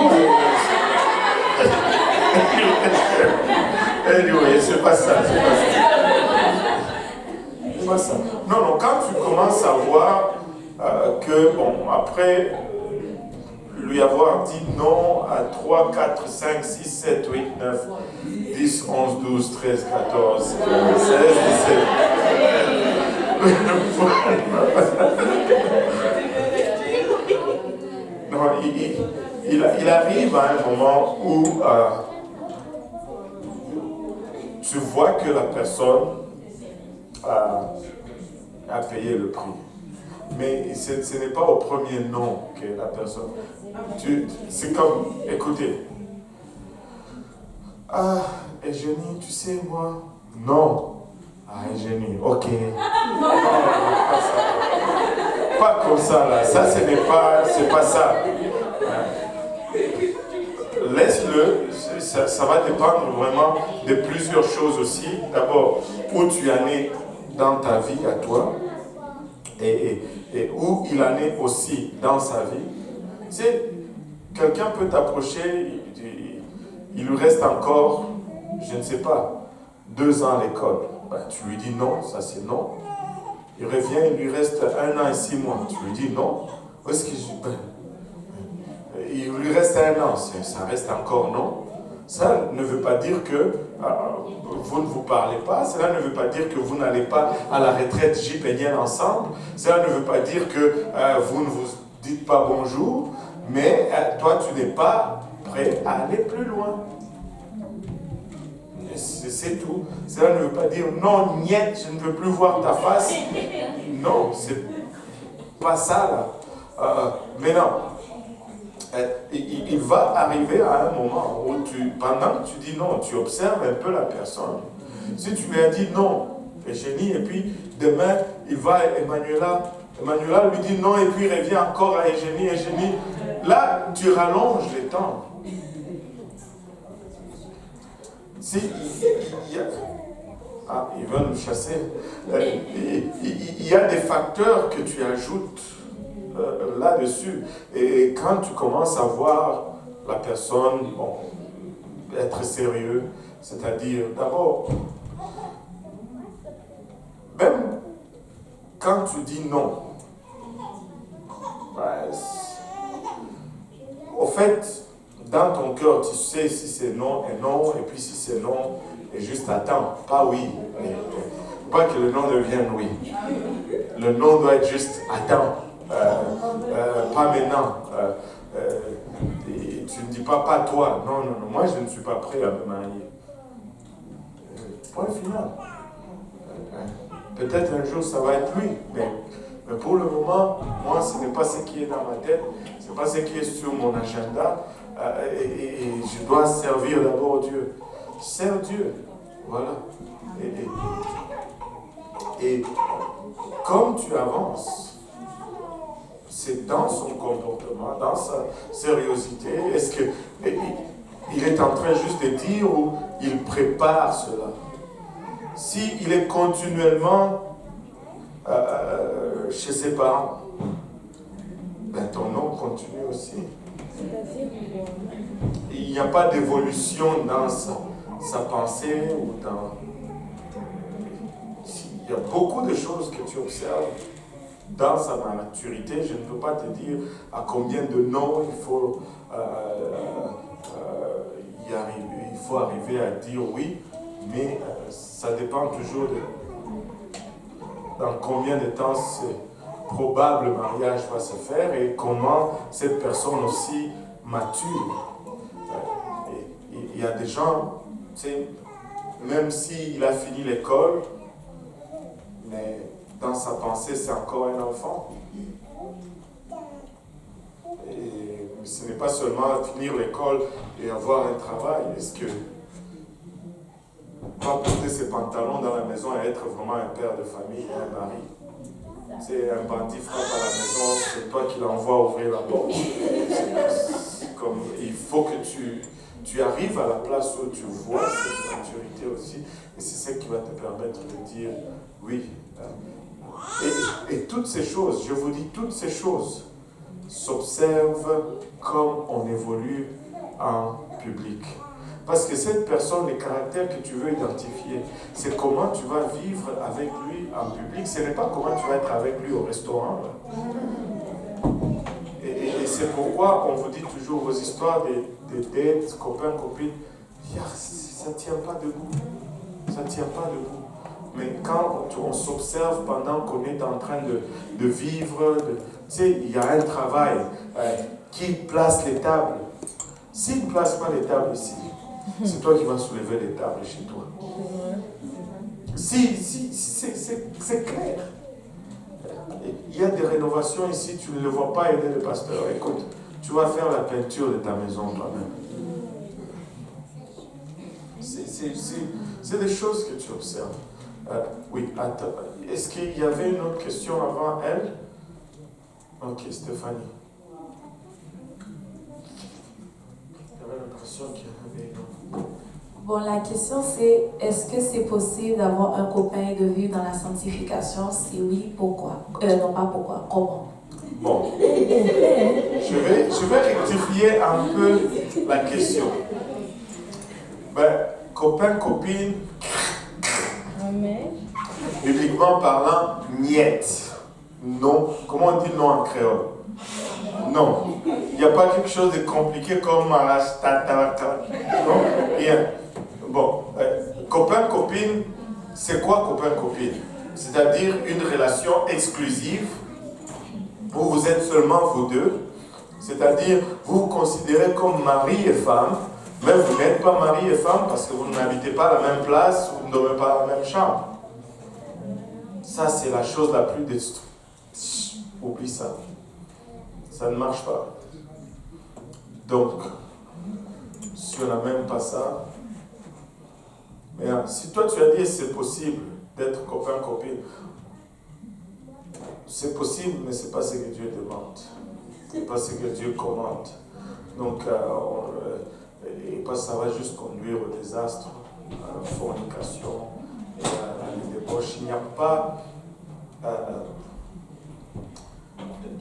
Anyway, c'est pas ça. Pas ça. Non, quand tu commences à voir que, bon, après lui avoir dit non à 3, 4, 5, 6, 7, 8, 9, 10, 11, 12, 13, 14, 15, 16, 17. Non, il arrive à un moment où tu vois que la personne a payé le prix. Mais ce n'est pas au premier non que la personne... C'est comme, écoutez. Ah, Eugénie, tu sais, moi... Non. Ah, Eugénie, ok. Non, pas ça. Pas comme ça, là. Ça, c'est pas ça. Laisse-le. Ça va dépendre vraiment de plusieurs choses aussi. D'abord, où tu en es dans ta vie à toi et où il en est aussi dans sa vie. Tu sais, quelqu'un peut t'approcher, il lui reste encore, je ne sais pas, 2 ans à l'école. Ben, tu lui dis non, ça c'est non. Il revient, il lui reste 1 an et 6 mois. Tu lui dis non. Où est-ce que il lui reste 1 an, ça reste encore non. Ça ne veut pas dire que vous ne vous parlez pas, cela ne veut pas dire que vous n'allez pas à la retraite JPNienne ensemble, cela ne veut pas dire que vous ne vous dites pas bonjour, Mais toi, tu n'es pas prêt à aller plus loin. C'est tout. Cela ne veut pas dire non, niet, je ne veux plus voir ta face. Non, c'est pas ça là. Mais non. Il va arriver à un moment où pendant que tu dis non, tu observes un peu la personne. Si tu lui as dit non, Eugénie, et puis demain, il va à Emmanuela lui dit non, et puis il revient encore à Eugénie. Là, tu rallonges les temps. Si, ils veulent nous chasser. Il y a des facteurs que tu ajoutes là-dessus. Et quand tu commences à voir la personne être sérieux, c'est-à-dire, d'abord, même quand tu dis non, au fait, dans ton cœur, tu sais si c'est non et non, et puis si c'est non, et juste attends, pas oui. Pas que le non devienne oui. Le non doit être juste attends, pas maintenant. Et tu ne dis pas toi, non, moi je ne suis pas prêt à me marier. Point final. Peut-être un jour ça va être lui, mais pour le moment, moi ce n'est pas ce qui est dans ma tête, ce n'est pas ce qui est sur mon agenda, et je dois servir d'abord Dieu. Sers Dieu, voilà. Et comme tu avances, c'est dans son comportement, dans sa sérieuxité, est-ce qu'il est en train juste de dire ou il prépare cela? S'il est continuellement chez ses parents, ben ton nom continue aussi. Il n'y a pas d'évolution dans sa pensée ou dans... Il y a beaucoup de choses que tu observes dans sa maturité. Je ne peux pas te dire à combien de noms il faut y arriver. Il faut arriver à dire oui, mais ça dépend toujours de dans combien de temps ce probable mariage va se faire et comment cette personne aussi mature. Il y a des gens, tu sais, même s'il a fini l'école, mais dans sa pensée, c'est encore un enfant. Et ce n'est pas seulement finir l'école et avoir un travail. Est-ce que pas porter ses pantalons dans la maison et être vraiment un père de famille et un mari? C'est un bandit frappe à la maison, c'est toi qui l'envoie ouvrir la porte. Comme, il faut que tu arrives à la place où tu vois cette maturité aussi, et c'est ça qui va te permettre de dire oui. Et toutes ces choses, je vous dis, toutes ces choses s'observent comme on évolue en public. Parce que cette personne, les caractères que tu veux identifier, c'est comment tu vas vivre avec lui en public. Ce n'est pas comment tu vas être avec lui au restaurant. Et c'est pourquoi on vous dit toujours vos histoires des dates, copains, copines. Ça ne tient pas debout. Ça ne tient pas debout. Mais quand on s'observe pendant qu'on est en train de vivre, tu sais, il y a un travail. Qui place les tables? S'il ne place pas les tables ici, c'est toi qui vas soulever les tables chez toi. C'est clair. Il y a des rénovations ici, tu ne le vois pas aider le pasteur. Écoute, tu vas faire la peinture de ta maison toi-même. C'est des choses que tu observes. Oui, attends. Est-ce qu'il y avait une autre question avant elle? Ok, Stéphanie. J'avais l'impression qu'il y avait une autre. Bon, la question c'est, est-ce que c'est possible d'avoir un copain et de vivre dans la sanctification? Si oui, pourquoi? Non, pas pourquoi, comment? Bon, je vais rectifier un peu la question. Ben, copain, copine, Amen. bibliquement parlant, niet. Non. Comment on dit non en créole? Non. Il n'y a pas quelque chose de compliqué comme non? Rien. Bon, copain, copine, c'est quoi copain, copine? C'est-à-dire une relation exclusive où vous êtes seulement vous deux, C'est-à-dire, vous vous considérez comme mari et femme, mais vous n'êtes pas mari et femme parce que vous n'habitez pas la même place, vous ne dormez pas dans la même chambre. Ça, c'est la chose la plus destructrice. Oublie ça. Ça ne marche pas. Donc, si on n'a même pas ça, mais si toi tu as dit c'est possible d'être copain-copine, c'est possible, mais ce n'est pas ce que Dieu demande. Ce n'est pas ce que Dieu commande. Donc, et ça va juste conduire au désastre, à la fornication, et à la débauche. Il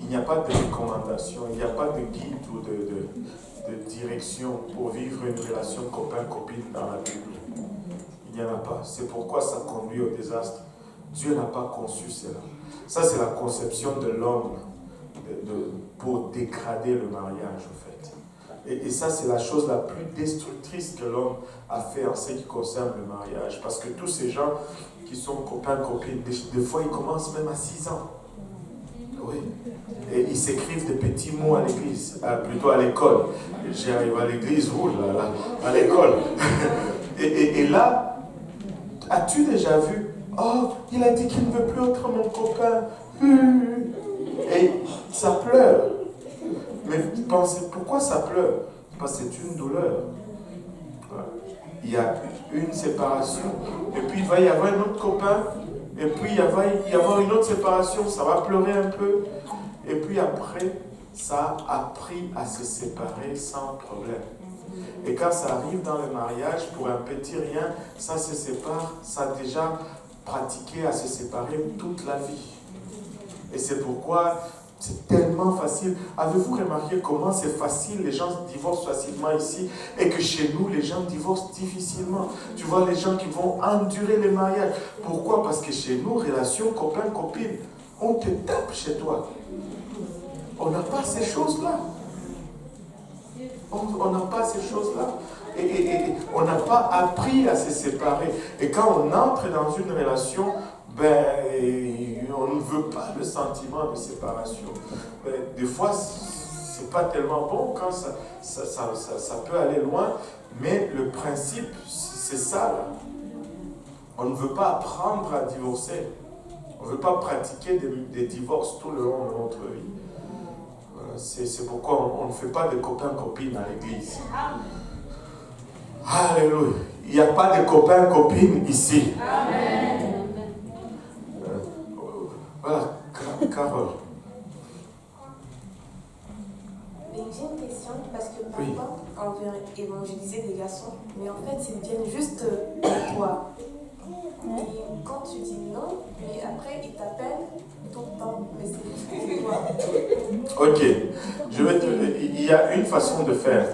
n'y a pas de recommandation, il n'y a pas de guide ou de direction pour vivre une relation copain-copine dans la Bible. Il n'y en a pas. C'est pourquoi ça conduit au désastre. Dieu n'a pas conçu cela. Ça, c'est la conception de l'homme pour dégrader le mariage, en fait. Et ça, c'est la chose la plus destructrice que l'homme a fait en ce qui concerne le mariage. Parce que tous ces gens qui sont copains-copines, des fois, ils commencent même à 6 ans. Oui. Et ils s'écrivent des petits mots à l'église, plutôt à l'école. J'arrive à l'église, à l'école. Et là, as-tu déjà vu? Oh, il a dit qu'il ne veut plus être mon copain. Et ça pleure. Mais pensez, pourquoi ça pleure? Parce que c'est une douleur. Il y a une séparation. Et puis il va y avoir un autre copain. Et puis il va y avoir une autre séparation. Ça va pleurer un peu. Et puis après, ça a appris à se séparer sans problème. Et quand ça arrive dans le mariage, pour un petit rien, ça se sépare. Ça a déjà pratiqué à se séparer toute la vie. Et c'est pourquoi c'est tellement facile. Avez-vous remarqué comment c'est facile, les gens divorcent facilement ici, et que chez nous, les gens divorcent difficilement. Tu vois les gens qui vont endurer les mariages. Pourquoi? Parce que chez nous, relation copain-copine, on te tape chez toi. On n'a pas ces choses-là. On n'a pas ces choses-là. Et on n'a pas appris à se séparer. Et quand on entre dans une relation, on ne veut pas le sentiment de séparation. Des fois, c'est pas tellement bon quand ça peut aller loin, mais le principe, c'est ça. Là. On ne veut pas apprendre à divorcer. On ne veut pas pratiquer des divorces tout le long de notre vie. C'est pourquoi on ne fait pas de copains-copines à l'église. Alléluia. Il n'y a pas de copains-copines ici. Amen. Voilà, Carole. J'ai une question parce que parfois on vient évangéliser des garçons, mais en fait ils viennent juste de toi. Et quand tu dis non, mais après ils t'appellent tout le temps, mais c'est toi. Ok, il y a une façon de faire.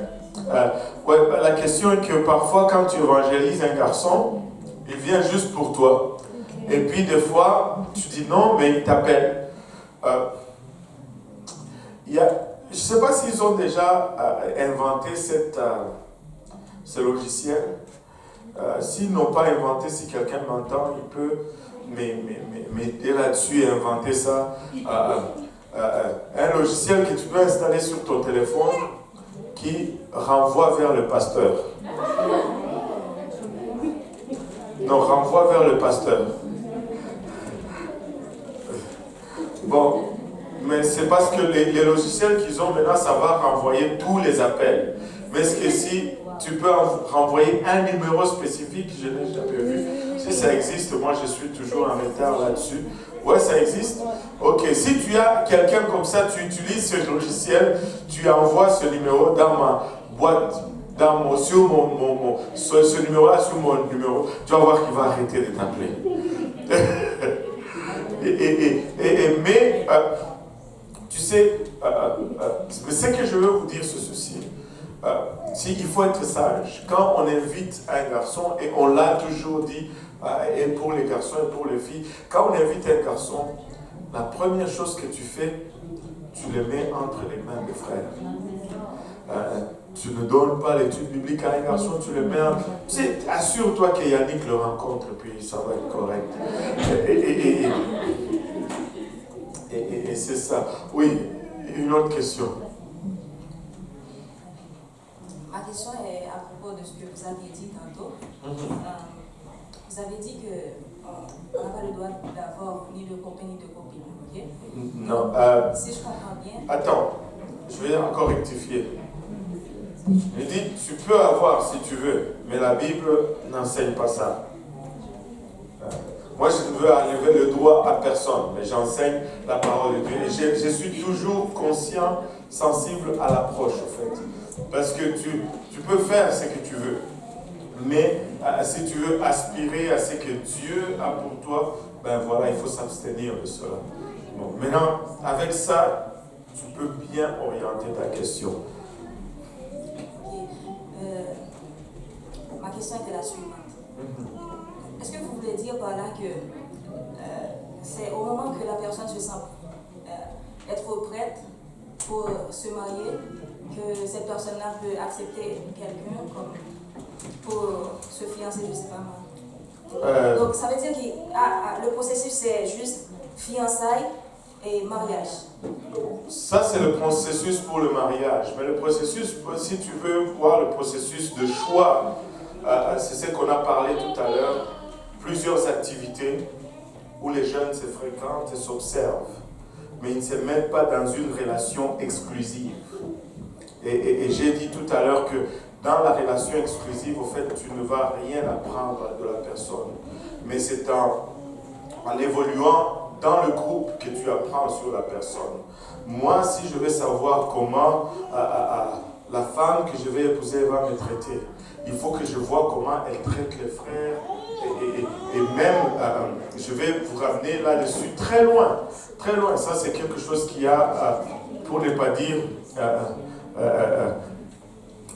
La question est que parfois quand tu évangélises un garçon, il vient juste pour toi. Et puis des fois, tu dis non, mais il t'appelle. Je ne sais pas s'ils ont déjà inventé ce logiciel. S'ils n'ont pas inventé, si quelqu'un m'entend, il peut m'aider là-dessus et inventer ça. Un logiciel que tu peux installer sur ton téléphone qui renvoie vers le pasteur. Non, renvoie vers le pasteur. Bon, mais c'est parce que les logiciels qu'ils ont maintenant, ça va renvoyer tous les appels. Mais est-ce que si tu peux renvoyer un numéro spécifique, je n'ai jamais vu. Si ça existe, moi je suis toujours en retard là-dessus. Ouais, ça existe. Ok, si tu as quelqu'un comme ça, tu utilises ce logiciel, tu envoies ce numéro dans ma boîte, sur ce numéro-là, sur mon numéro, tu vas voir qu'il va arrêter de t'appeler. Mais, tu sais, ce que je veux vous dire, c'est ceci. Il faut être sage. Quand on invite un garçon, et on l'a toujours dit, et pour les garçons et pour les filles, quand on invite un garçon, la première chose que tu fais, tu le mets entre les mains des frères. Tu ne donnes pas l'étude biblique à un garçon, tu le mets entre... Tu sais, assure-toi que Yannick le rencontre, puis ça va être correct. Et c'est ça. Oui, une autre question. question est à propos de ce que vous aviez dit tantôt. Vous avez dit qu'on n'a pas le droit d'avoir ni de copain ni de copine, ok? Non. Si je comprends bien. Attends, je vais encore rectifier. Je dis, tu peux avoir si tu veux, mais la Bible n'enseigne pas ça. Moi, je ne veux enlever le droit à personne, mais j'enseigne la parole de Dieu. Et je suis toujours conscient, sensible à l'approche, en fait. Parce que tu peux faire ce que tu veux. Mais si tu veux aspirer à ce que Dieu a pour toi, ben voilà, il faut s'abstenir de cela. Bon, maintenant, avec ça, tu peux bien orienter ta question. Ma question était la suivante. Est-ce que vous voulez dire par là que c'est au moment que la personne se sent être prête pour se marier que cette personne-là peut accepter quelqu'un comme pour se fiancer, je ne sais pas moi. Donc ça veut dire que le processus c'est juste fiançailles et mariage. Ça c'est le processus pour le mariage. Mais le processus, si tu veux voir le processus de choix, c'est ce qu'on a parlé tout à l'heure. Plusieurs activités où les jeunes se fréquentent et s'observent. Mais ils ne se mettent pas dans une relation exclusive. Et j'ai dit tout à l'heure que dans la relation exclusive, au fait, tu ne vas rien apprendre de la personne. Mais c'est en évoluant dans le groupe que tu apprends sur la personne. Moi, si je veux savoir comment la femme que je vais épouser va me traiter, il faut que je vois comment elle traite les frères. Et même, je vais vous ramener là-dessus très loin. Très loin. Ça, c'est quelque chose qui a, pour ne pas dire,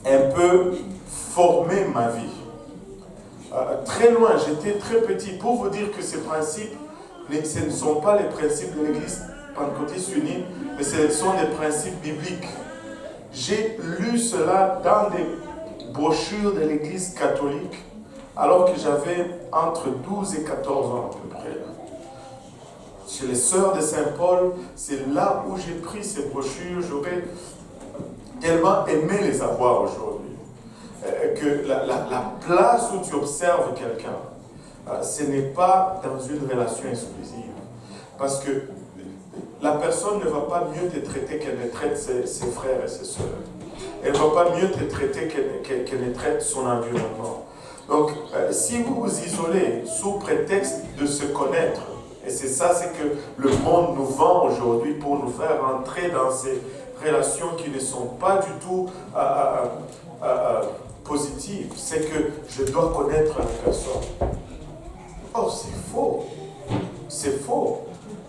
un peu formé ma vie. Très loin, j'étais très petit. Pour vous dire que ces principes, ce ne sont pas les principes de l'Église pentecôtiste unie, mais ce sont des principes bibliques. J'ai lu cela dans des brochures de l'Église catholique, alors que j'avais entre 12 et 14 ans à peu près. Chez les sœurs de Saint-Paul, c'est là où j'ai pris ces brochures. J'aurais tellement aimé les avoir aujourd'hui. Que la place où tu observes quelqu'un, ce n'est pas dans une relation exclusive. Parce que la personne ne va pas mieux te traiter qu'elle ne traite ses frères et ses sœurs. Elle ne va pas mieux te traiter qu'elle ne traite son environnement. Donc, si vous vous isolez sous prétexte de se connaître, et c'est ça, c'est que le monde nous vend aujourd'hui pour nous faire entrer dans ces relations qui ne sont pas du tout positives, c'est que je dois connaître la personne. Oh, c'est faux. C'est faux.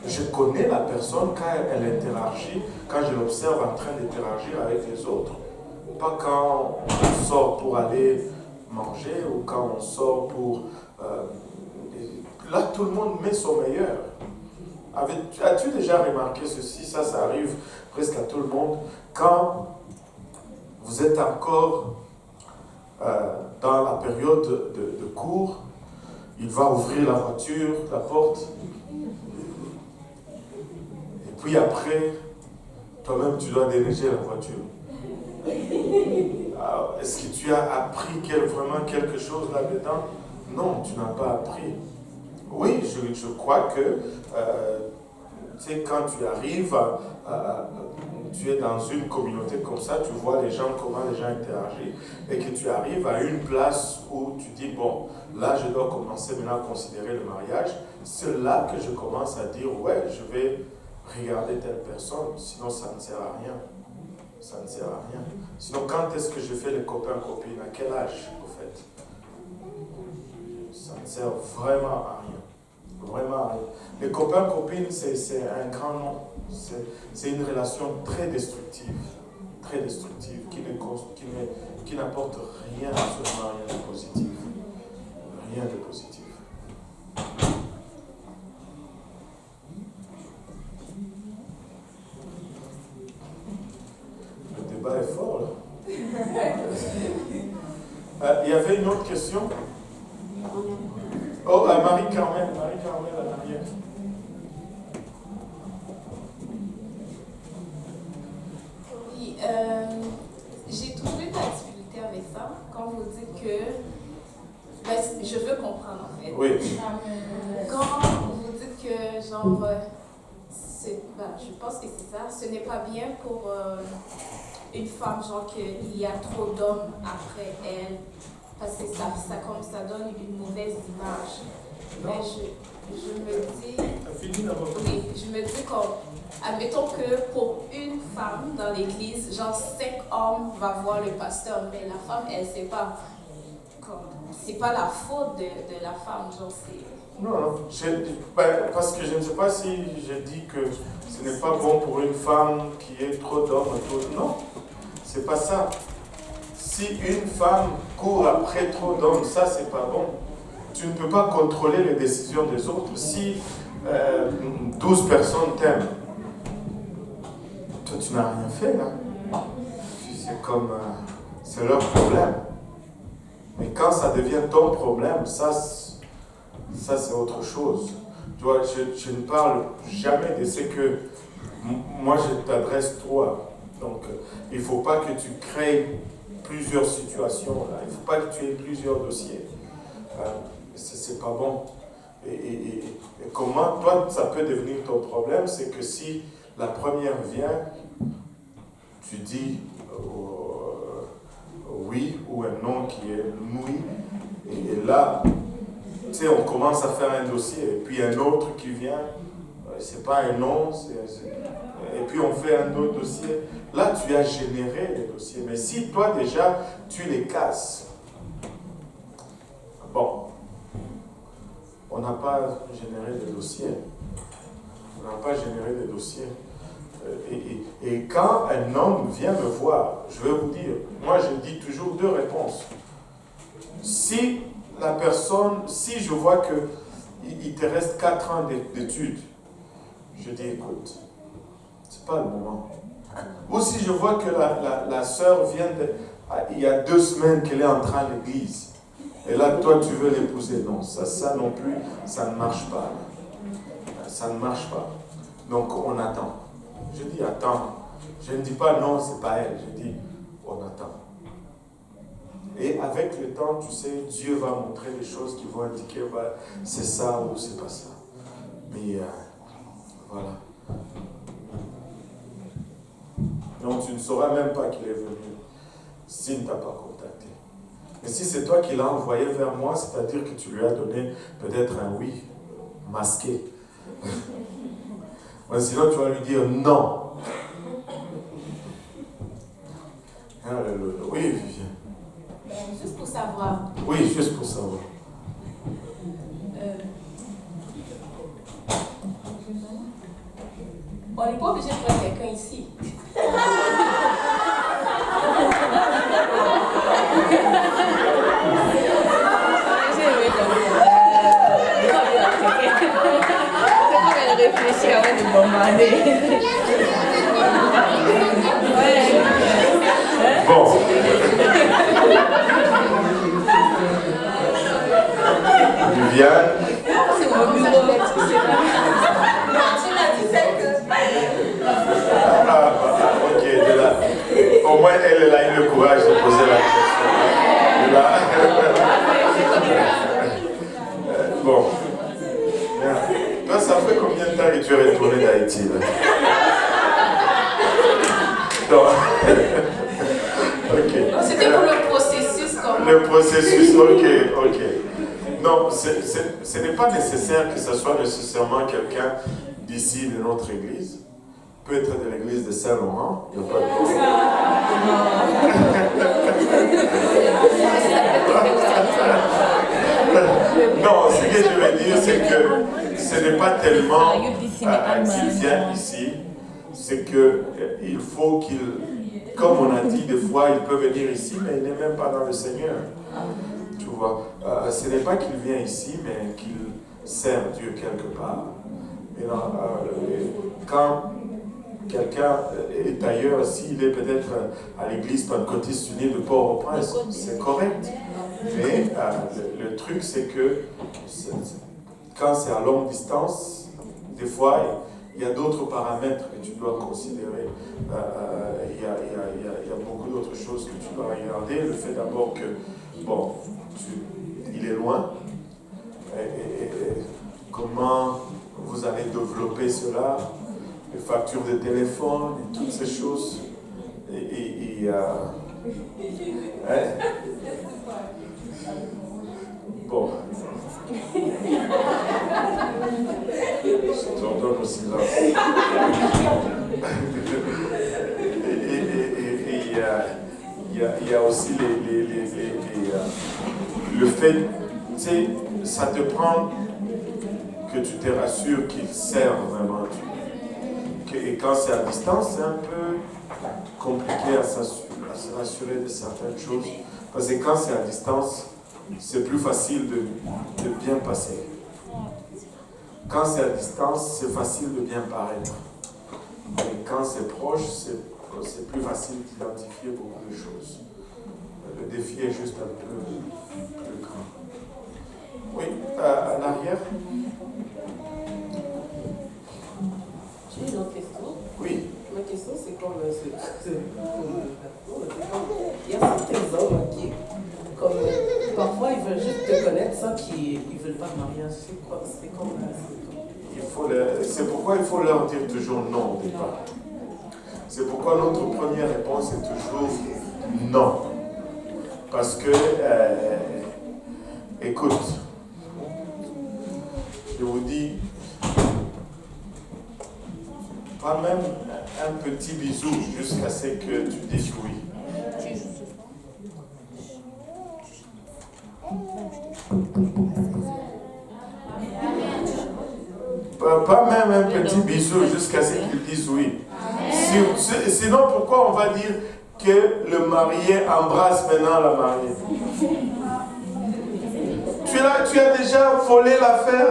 Je connais la personne quand elle interagit, quand je l'observe en train d'interagir avec les autres. Pas quand on sort pour aller manger ou quand on sort pour... là, tout le monde met son meilleur. As-tu déjà remarqué ceci? Ça arrive presque à tout le monde. Quand vous êtes encore dans la période de cours, il va ouvrir la voiture, la porte. Et puis après, toi-même, tu dois déneiger la voiture. Alors, est-ce que tu as appris vraiment quelque chose là-dedans? Non, tu n'as pas appris. Oui, je crois que tu sais, quand tu arrives, tu es dans une communauté comme ça, tu vois les gens, comment les gens interagissent, et que tu arrives à une place où tu dis, bon, là je dois commencer maintenant à considérer le mariage. C'est là que je commence à dire, ouais, je vais regarder telle personne, sinon ça ne sert à rien. Ça ne sert à rien. Sinon, quand est-ce que je fais les copains-copines? À quel âge, au fait? Ça ne sert vraiment à rien. Vraiment à rien. Les copains-copines, c'est un grand nom. C'est une relation très destructive. Très destructive, qui n'apporte rien, absolument rien de positif. Rien de positif. Le débat est fort, là. Il y avait une autre question? Oh, Marie-Carmel en arrière. Oui, j'ai toujours eu de la difficulté avec pense que c'est ça. Ce n'est pas bien pour une femme, genre qu'il y a trop d'hommes après elle, parce que ça donne une mauvaise image. Mais je me dis... Oui, je me dis admettons que pour une femme dans l'église, genre 5 hommes vont voir le pasteur, mais la femme, elle ne sait pas. C'est pas la faute de la femme, genre c'est... Non, parce que je ne sais pas si je dis que ce n'est pas bon pour une femme qui ait trop d'hommes. Non, c'est pas ça. Si une femme court après trop d'hommes, ça c'est pas bon. Tu ne peux pas contrôler les décisions des autres. Si 12 personnes t'aiment, toi tu n'as rien fait là. C'est comme, c'est leur problème. Mais quand ça devient ton problème, ça c'est autre chose. Tu vois, je ne parle jamais de ce que moi je t'adresse toi. Donc il ne faut pas que tu crées plusieurs situations là. Il ne faut pas que tu aies plusieurs dossiers. C'est pas bon. Et comment toi ça peut devenir ton problème, c'est que si la première vient, tu dis oui ou un non qui est oui, et là, tu sais, on commence à faire un dossier, et puis un autre qui vient, c'est pas un non, et puis on fait un autre dossier. Là, tu as généré les dossiers, mais si toi déjà, tu les casses, bon, on n'a pas généré des dossiers. On n'a pas généré des dossiers. Et quand un homme vient me voir, je vais vous dire, moi je dis toujours 2 réponses. Si la personne, si je vois qu'il te reste 4 ans d'études, je dis écoute, c'est pas le moment. Ou si je vois que la sœur vient il y a 2 semaines qu'elle est entrée à l'église, et là toi tu veux l'épouser, non, ça non plus, ça ne marche pas. Ça ne marche pas. Donc on attend. Je dis attends. Je ne dis pas non, c'est pas elle. Je dis on attend. Et avec le temps, tu sais, Dieu va montrer des choses qui vont indiquer c'est ça ou c'est pas ça. Mais voilà. Donc tu ne sauras même pas qu'il est venu s'il ne t'a pas contacté. Mais si c'est toi qui l'as envoyé vers moi, c'est-à-dire que tu lui as donné peut-être un oui masqué. Sinon, tu vas lui dire non. Oui, Viviane. Juste pour savoir. Oui, juste pour savoir. On n'est pas obligé de prendre quelqu'un ici. Réfléchir avant de bombarder. Bon. Viviane. C'est mon bureau. Tu l'as dit celle que... Ok, de là. Au moins, elle a eu le courage de poser la question. De là. Bon. Toi, ça fait combien de temps que tu es retourné d'Haïti là? Non. Ok. C'était pour le processus. Le processus, ok. Non, ce n'est pas nécessaire que ce soit nécessairement quelqu'un d'ici, de notre église. Peut être de l'église de Saint-Laurent, il n'y a pas de problème. Non, ce que je veux dire, c'est que ce n'est pas tellement qu'il vient ici, c'est qu'il faut qu'il, comme on a dit des fois, il peut venir ici, mais il n'est même pas dans le Seigneur. Tu vois, ce n'est pas qu'il vient ici, mais qu'il sert Dieu quelque part. Et quand quelqu'un est ailleurs, s'il est peut-être à l'église pentecôtiste unie de Port-au-Prince, c'est correct. Mais le truc, c'est que quand c'est à longue distance, des fois, il y a d'autres paramètres que tu dois considérer. Il y a beaucoup d'autres choses que tu dois regarder. Le fait d'abord que, bon, il est loin. Et comment vous allez développer cela? les factures de téléphone et toutes ces choses. Hein? Bon. Je t'ordonne au silence. Il y a aussi le fait, tu sais, ça te prend que tu te rassures qu'il sert vraiment Dieu. Et quand c'est à distance, c'est un peu compliqué à se rassurer de certaines choses. Parce que quand c'est à distance, c'est plus facile de bien passer. Quand c'est à distance, c'est facile de bien paraître. Et quand c'est proche, c'est plus facile d'identifier beaucoup de choses. Le défi est juste un peu plus grand. Oui, en arrière. J'ai une autre question. Oui. Ma question, c'est comme il y a certains hommes qui, comme parfois, ils veulent juste te connaître sans qu'ils ne veulent pas de mariage. C'est pourquoi il faut leur dire toujours non au départ. C'est pourquoi notre première réponse est toujours non. Parce que, écoute, je vous dis, pas même un petit bisou jusqu'à ce que tu dises oui. Pas même un petit bisou jusqu'à ce qu'ils disent oui. Sinon, pourquoi on va dire que le marié embrasse maintenant la mariée? Tu as déjà volé l'affaire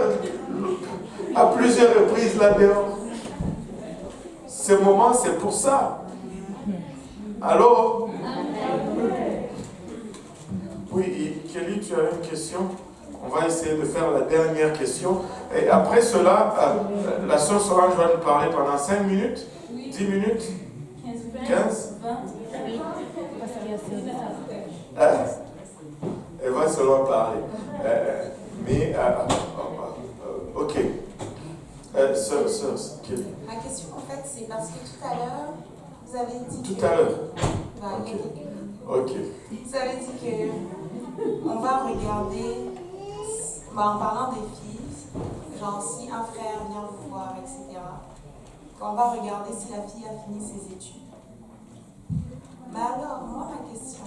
à plusieurs reprises là-dehors. Ce moment, c'est pour ça. Alors, oui, Kelly, tu as une question? On va essayer de faire la dernière question. Et après cela, la sœur Solange va nous parler pendant 5 minutes, 10 minutes, 15. Elle va seulement parler. Ok. Sœur, Kelly. Ma question, en fait, c'est parce que tout à l'heure, vous avez dit Tout à l'heure. Ok. Vous avez dit que on va regarder, en parlant des filles, genre si un frère vient vous voir, etc., on va regarder si la fille a fini ses études. Mais alors, moi, ma question,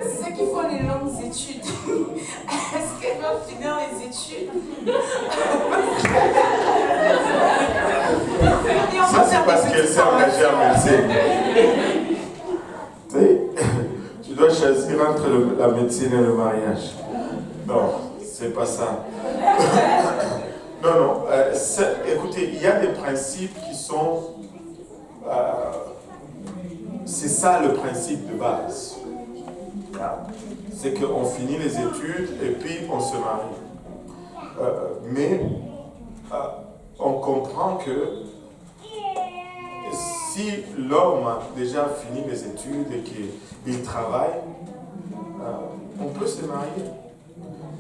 ceux qui font les longues études, est-ce qu'elles doivent finir les études? Ça, c'est parce qu'elle s'est engagée en médecine. Tu sais, tu dois choisir entre la médecine et le mariage. Non, c'est pas ça. Non. Écoutez, il y a des principes qui sont... c'est ça le principe de base. C'est qu'on finit les études et puis on se marie. Mais on comprend que si l'homme a déjà fini les études et qu'il travaille, on peut se marier.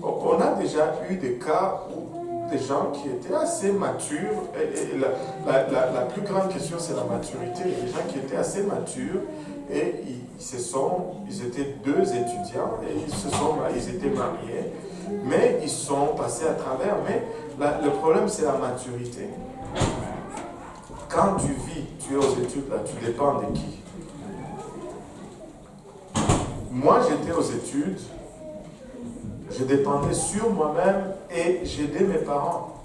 On a déjà eu des cas où des gens qui étaient assez matures, et la plus grande question c'est la maturité, des gens qui étaient assez matures et ils étaient 2 étudiants et ils étaient mariés, mais ils sont passés à travers. Mais le problème c'est la maturité. Quand tu vis, tu es aux études, là, tu dépends de qui? Moi, j'étais aux études, je dépendais sur moi-même et j'aidais mes parents.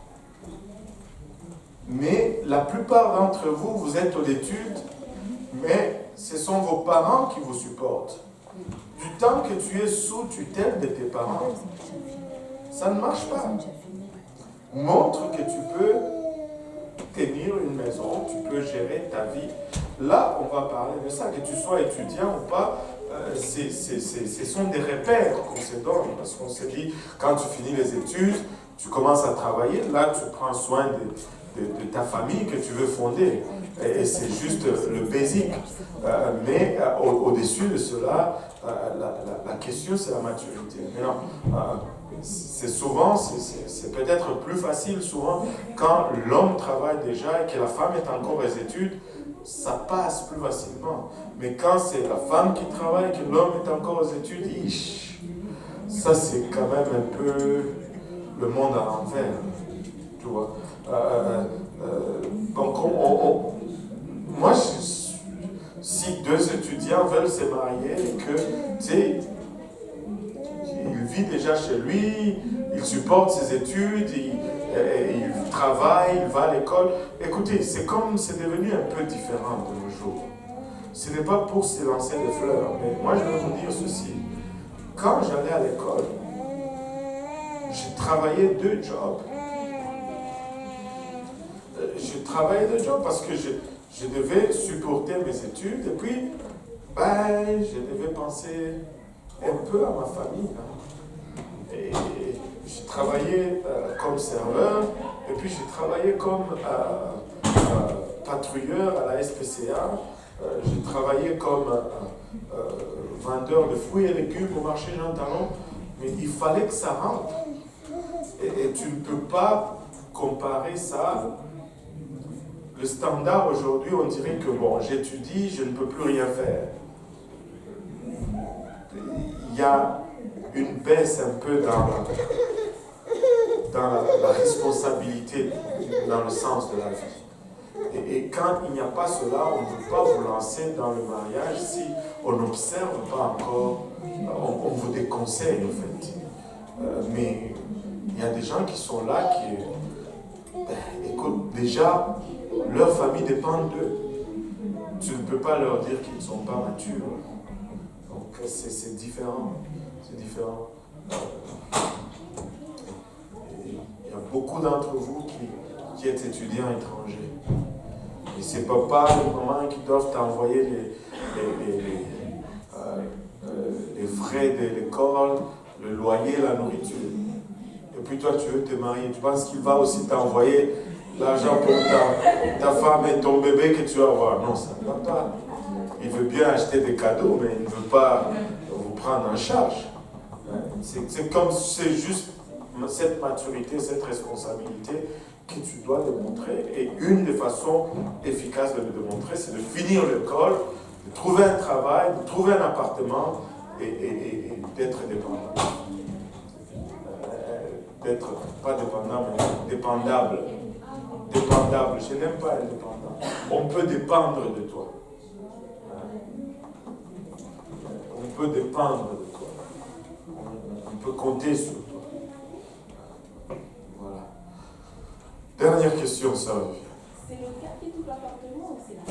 Mais la plupart d'entre vous, vous êtes aux études, mais ce sont vos parents qui vous supportent. Du temps que tu es sous tutelle de tes parents, ça ne marche pas. Montre que tu peux tenir une maison, tu peux gérer ta vie. Là, on va parler de ça, que tu sois étudiant ou pas, ce sont des repères qu'on se donne, parce qu'on se dit, quand tu finis les études, tu commences à travailler, là tu prends soin de ta famille que tu veux fonder. Et c'est juste le basique. Mais au-dessus de cela, la question, c'est la maturité. Maintenant, c'est souvent, c'est peut-être plus facile souvent quand l'homme travaille déjà et que la femme est encore aux études, ça passe plus facilement. Mais quand c'est la femme qui travaille et que l'homme est encore aux études, ça c'est quand même un peu le monde à l'envers. Tu vois. Donc moi, si deux étudiants veulent se marier et que, tu sais, il vit déjà chez lui, il supporte ses études, il travaille, il va à l'école. Écoutez, c'est devenu un peu différent de nos jours. Ce n'est pas pour se lancer des fleurs, mais moi je vais vous dire ceci. Quand j'allais à l'école, j'ai travaillé 2 jobs. J'ai travaillé 2 jobs parce que je devais supporter mes études et puis je devais penser un peu à ma famille. Et j'ai travaillé comme serveur et puis j'ai travaillé comme patrouilleur à la SPCA. J'ai travaillé comme vendeur de fruits et légumes au marché Jean Talon, mais il fallait que ça rentre. Et tu ne peux pas comparer ça. Le standard aujourd'hui, on dirait que bon, j'étudie, je ne peux plus rien faire. Il y a une baisse un peu dans la responsabilité, dans le sens de la vie. Et quand il n'y a pas cela, on ne peut pas vous lancer dans le mariage si on n'observe pas encore, on vous déconseille en fait. Mais il y a des gens qui sont là qui, écoute, déjà, leur famille dépend d'eux. Tu ne peux pas leur dire qu'ils ne sont pas matures. Donc c'est différent. C'est différent. Il y a beaucoup d'entre vous qui êtes étudiants étrangers. Et c'est papa et maman qui doivent t'envoyer les frais de l'école, le loyer, la nourriture. Et puis toi, tu veux te marier. Tu penses qu'il va aussi t'envoyer l'argent pour ta femme et ton bébé que tu vas avoir? Non, ça ne va pas. Il veut bien acheter des cadeaux, mais il ne veut pas vous prendre en charge. C'est juste cette maturité, cette responsabilité que tu dois démontrer. Et une des façons efficaces de le démontrer, c'est de finir l'école, de trouver un travail, de trouver un appartement et d'être dépendant. D'être, pas dépendant, mais dépendable. Dépendable, je n'aime pas indépendant. On peut dépendre de toi. On peut dépendre de toi. On peut compter sur toi. Voilà. Dernière question, ça revient. C'est le gars qui tout l'appartement ou c'est là?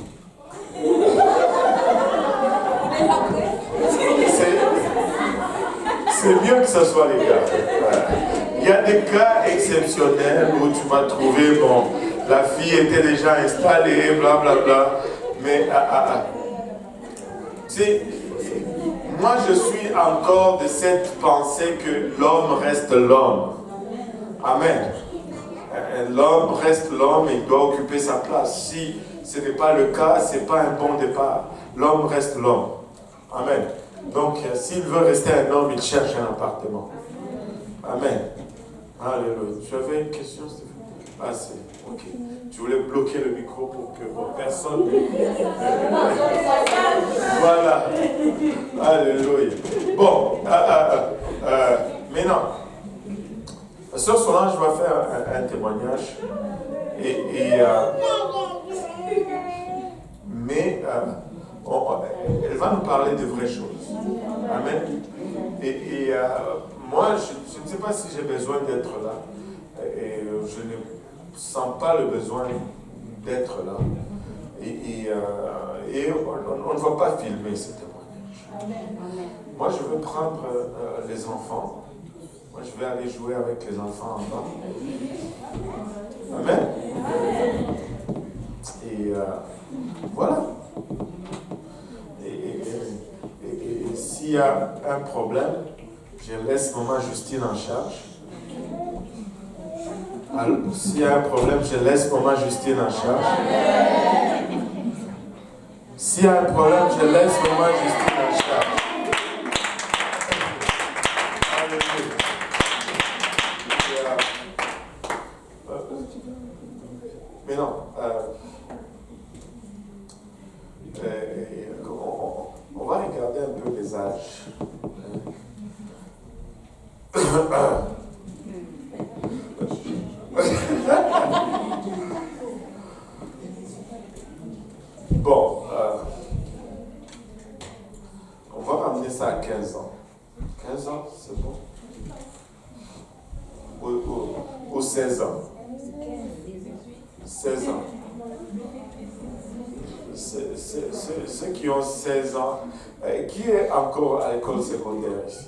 C'est mieux que ce soit les gars. Il y a des cas exceptionnels où tu vas trouver, bon, la fille était déjà installée, blablabla. Mais, tu sais, moi je suis encore de cette pensée que l'homme reste l'homme. Amen. L'homme reste l'homme et il doit occuper sa place. Si ce n'est pas le cas, ce n'est pas un bon départ. L'homme reste l'homme. Amen. Donc, s'il veut rester un homme, il cherche un appartement. Amen. Alléluia. Tu avais une question, Stéphane? Ah, c'est ok. Tu voulais bloquer le micro pour que personne... Voilà. Alléluia. Bon, maintenant, Sœur Solange va faire un témoignage. Mais elle va nous parler de vraies choses. Amen. Moi, je ne sais pas si j'ai besoin d'être là. Et je ne sens pas le besoin d'être là. Et on ne va pas filmer ce témoignage. Moi, je veux prendre les enfants. Moi, je vais aller jouer avec les enfants en bas. Amen. Et voilà. Et s'il y a un problème, je laisse maman Justine en charge. Alors, s'il y a un problème, je laisse maman Justine en charge. S'il y a un problème, je laisse maman Justine en charge. Alléluia. Mais non, on va regarder un peu les âges. Bon, on va ramener ça à 15 ans. 15 ans, c'est bon? Ou 16 ans? 16 ans. Ceux qui ont 16 ans, qui est encore à l'école secondaire ici?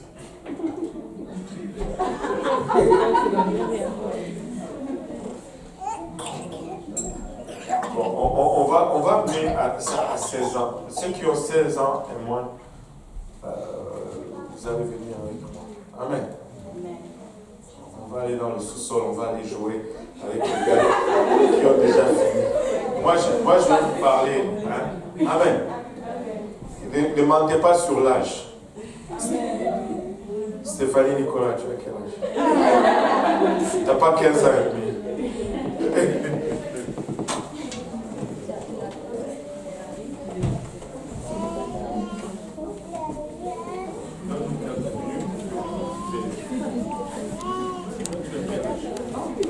Bon, on va amener ça à 16 ans. Ceux qui ont 16 ans et moins, vous allez venir avec moi. Amen. On va aller dans le sous-sol, on va aller jouer avec les gars qui ont déjà fini. Moi, je vais vous parler. Hein? Amen. Ne mentez pas sur l'âge. Stéphanie Nicolas, tu as quel âge? Tu n'as pas 15 ans et demi.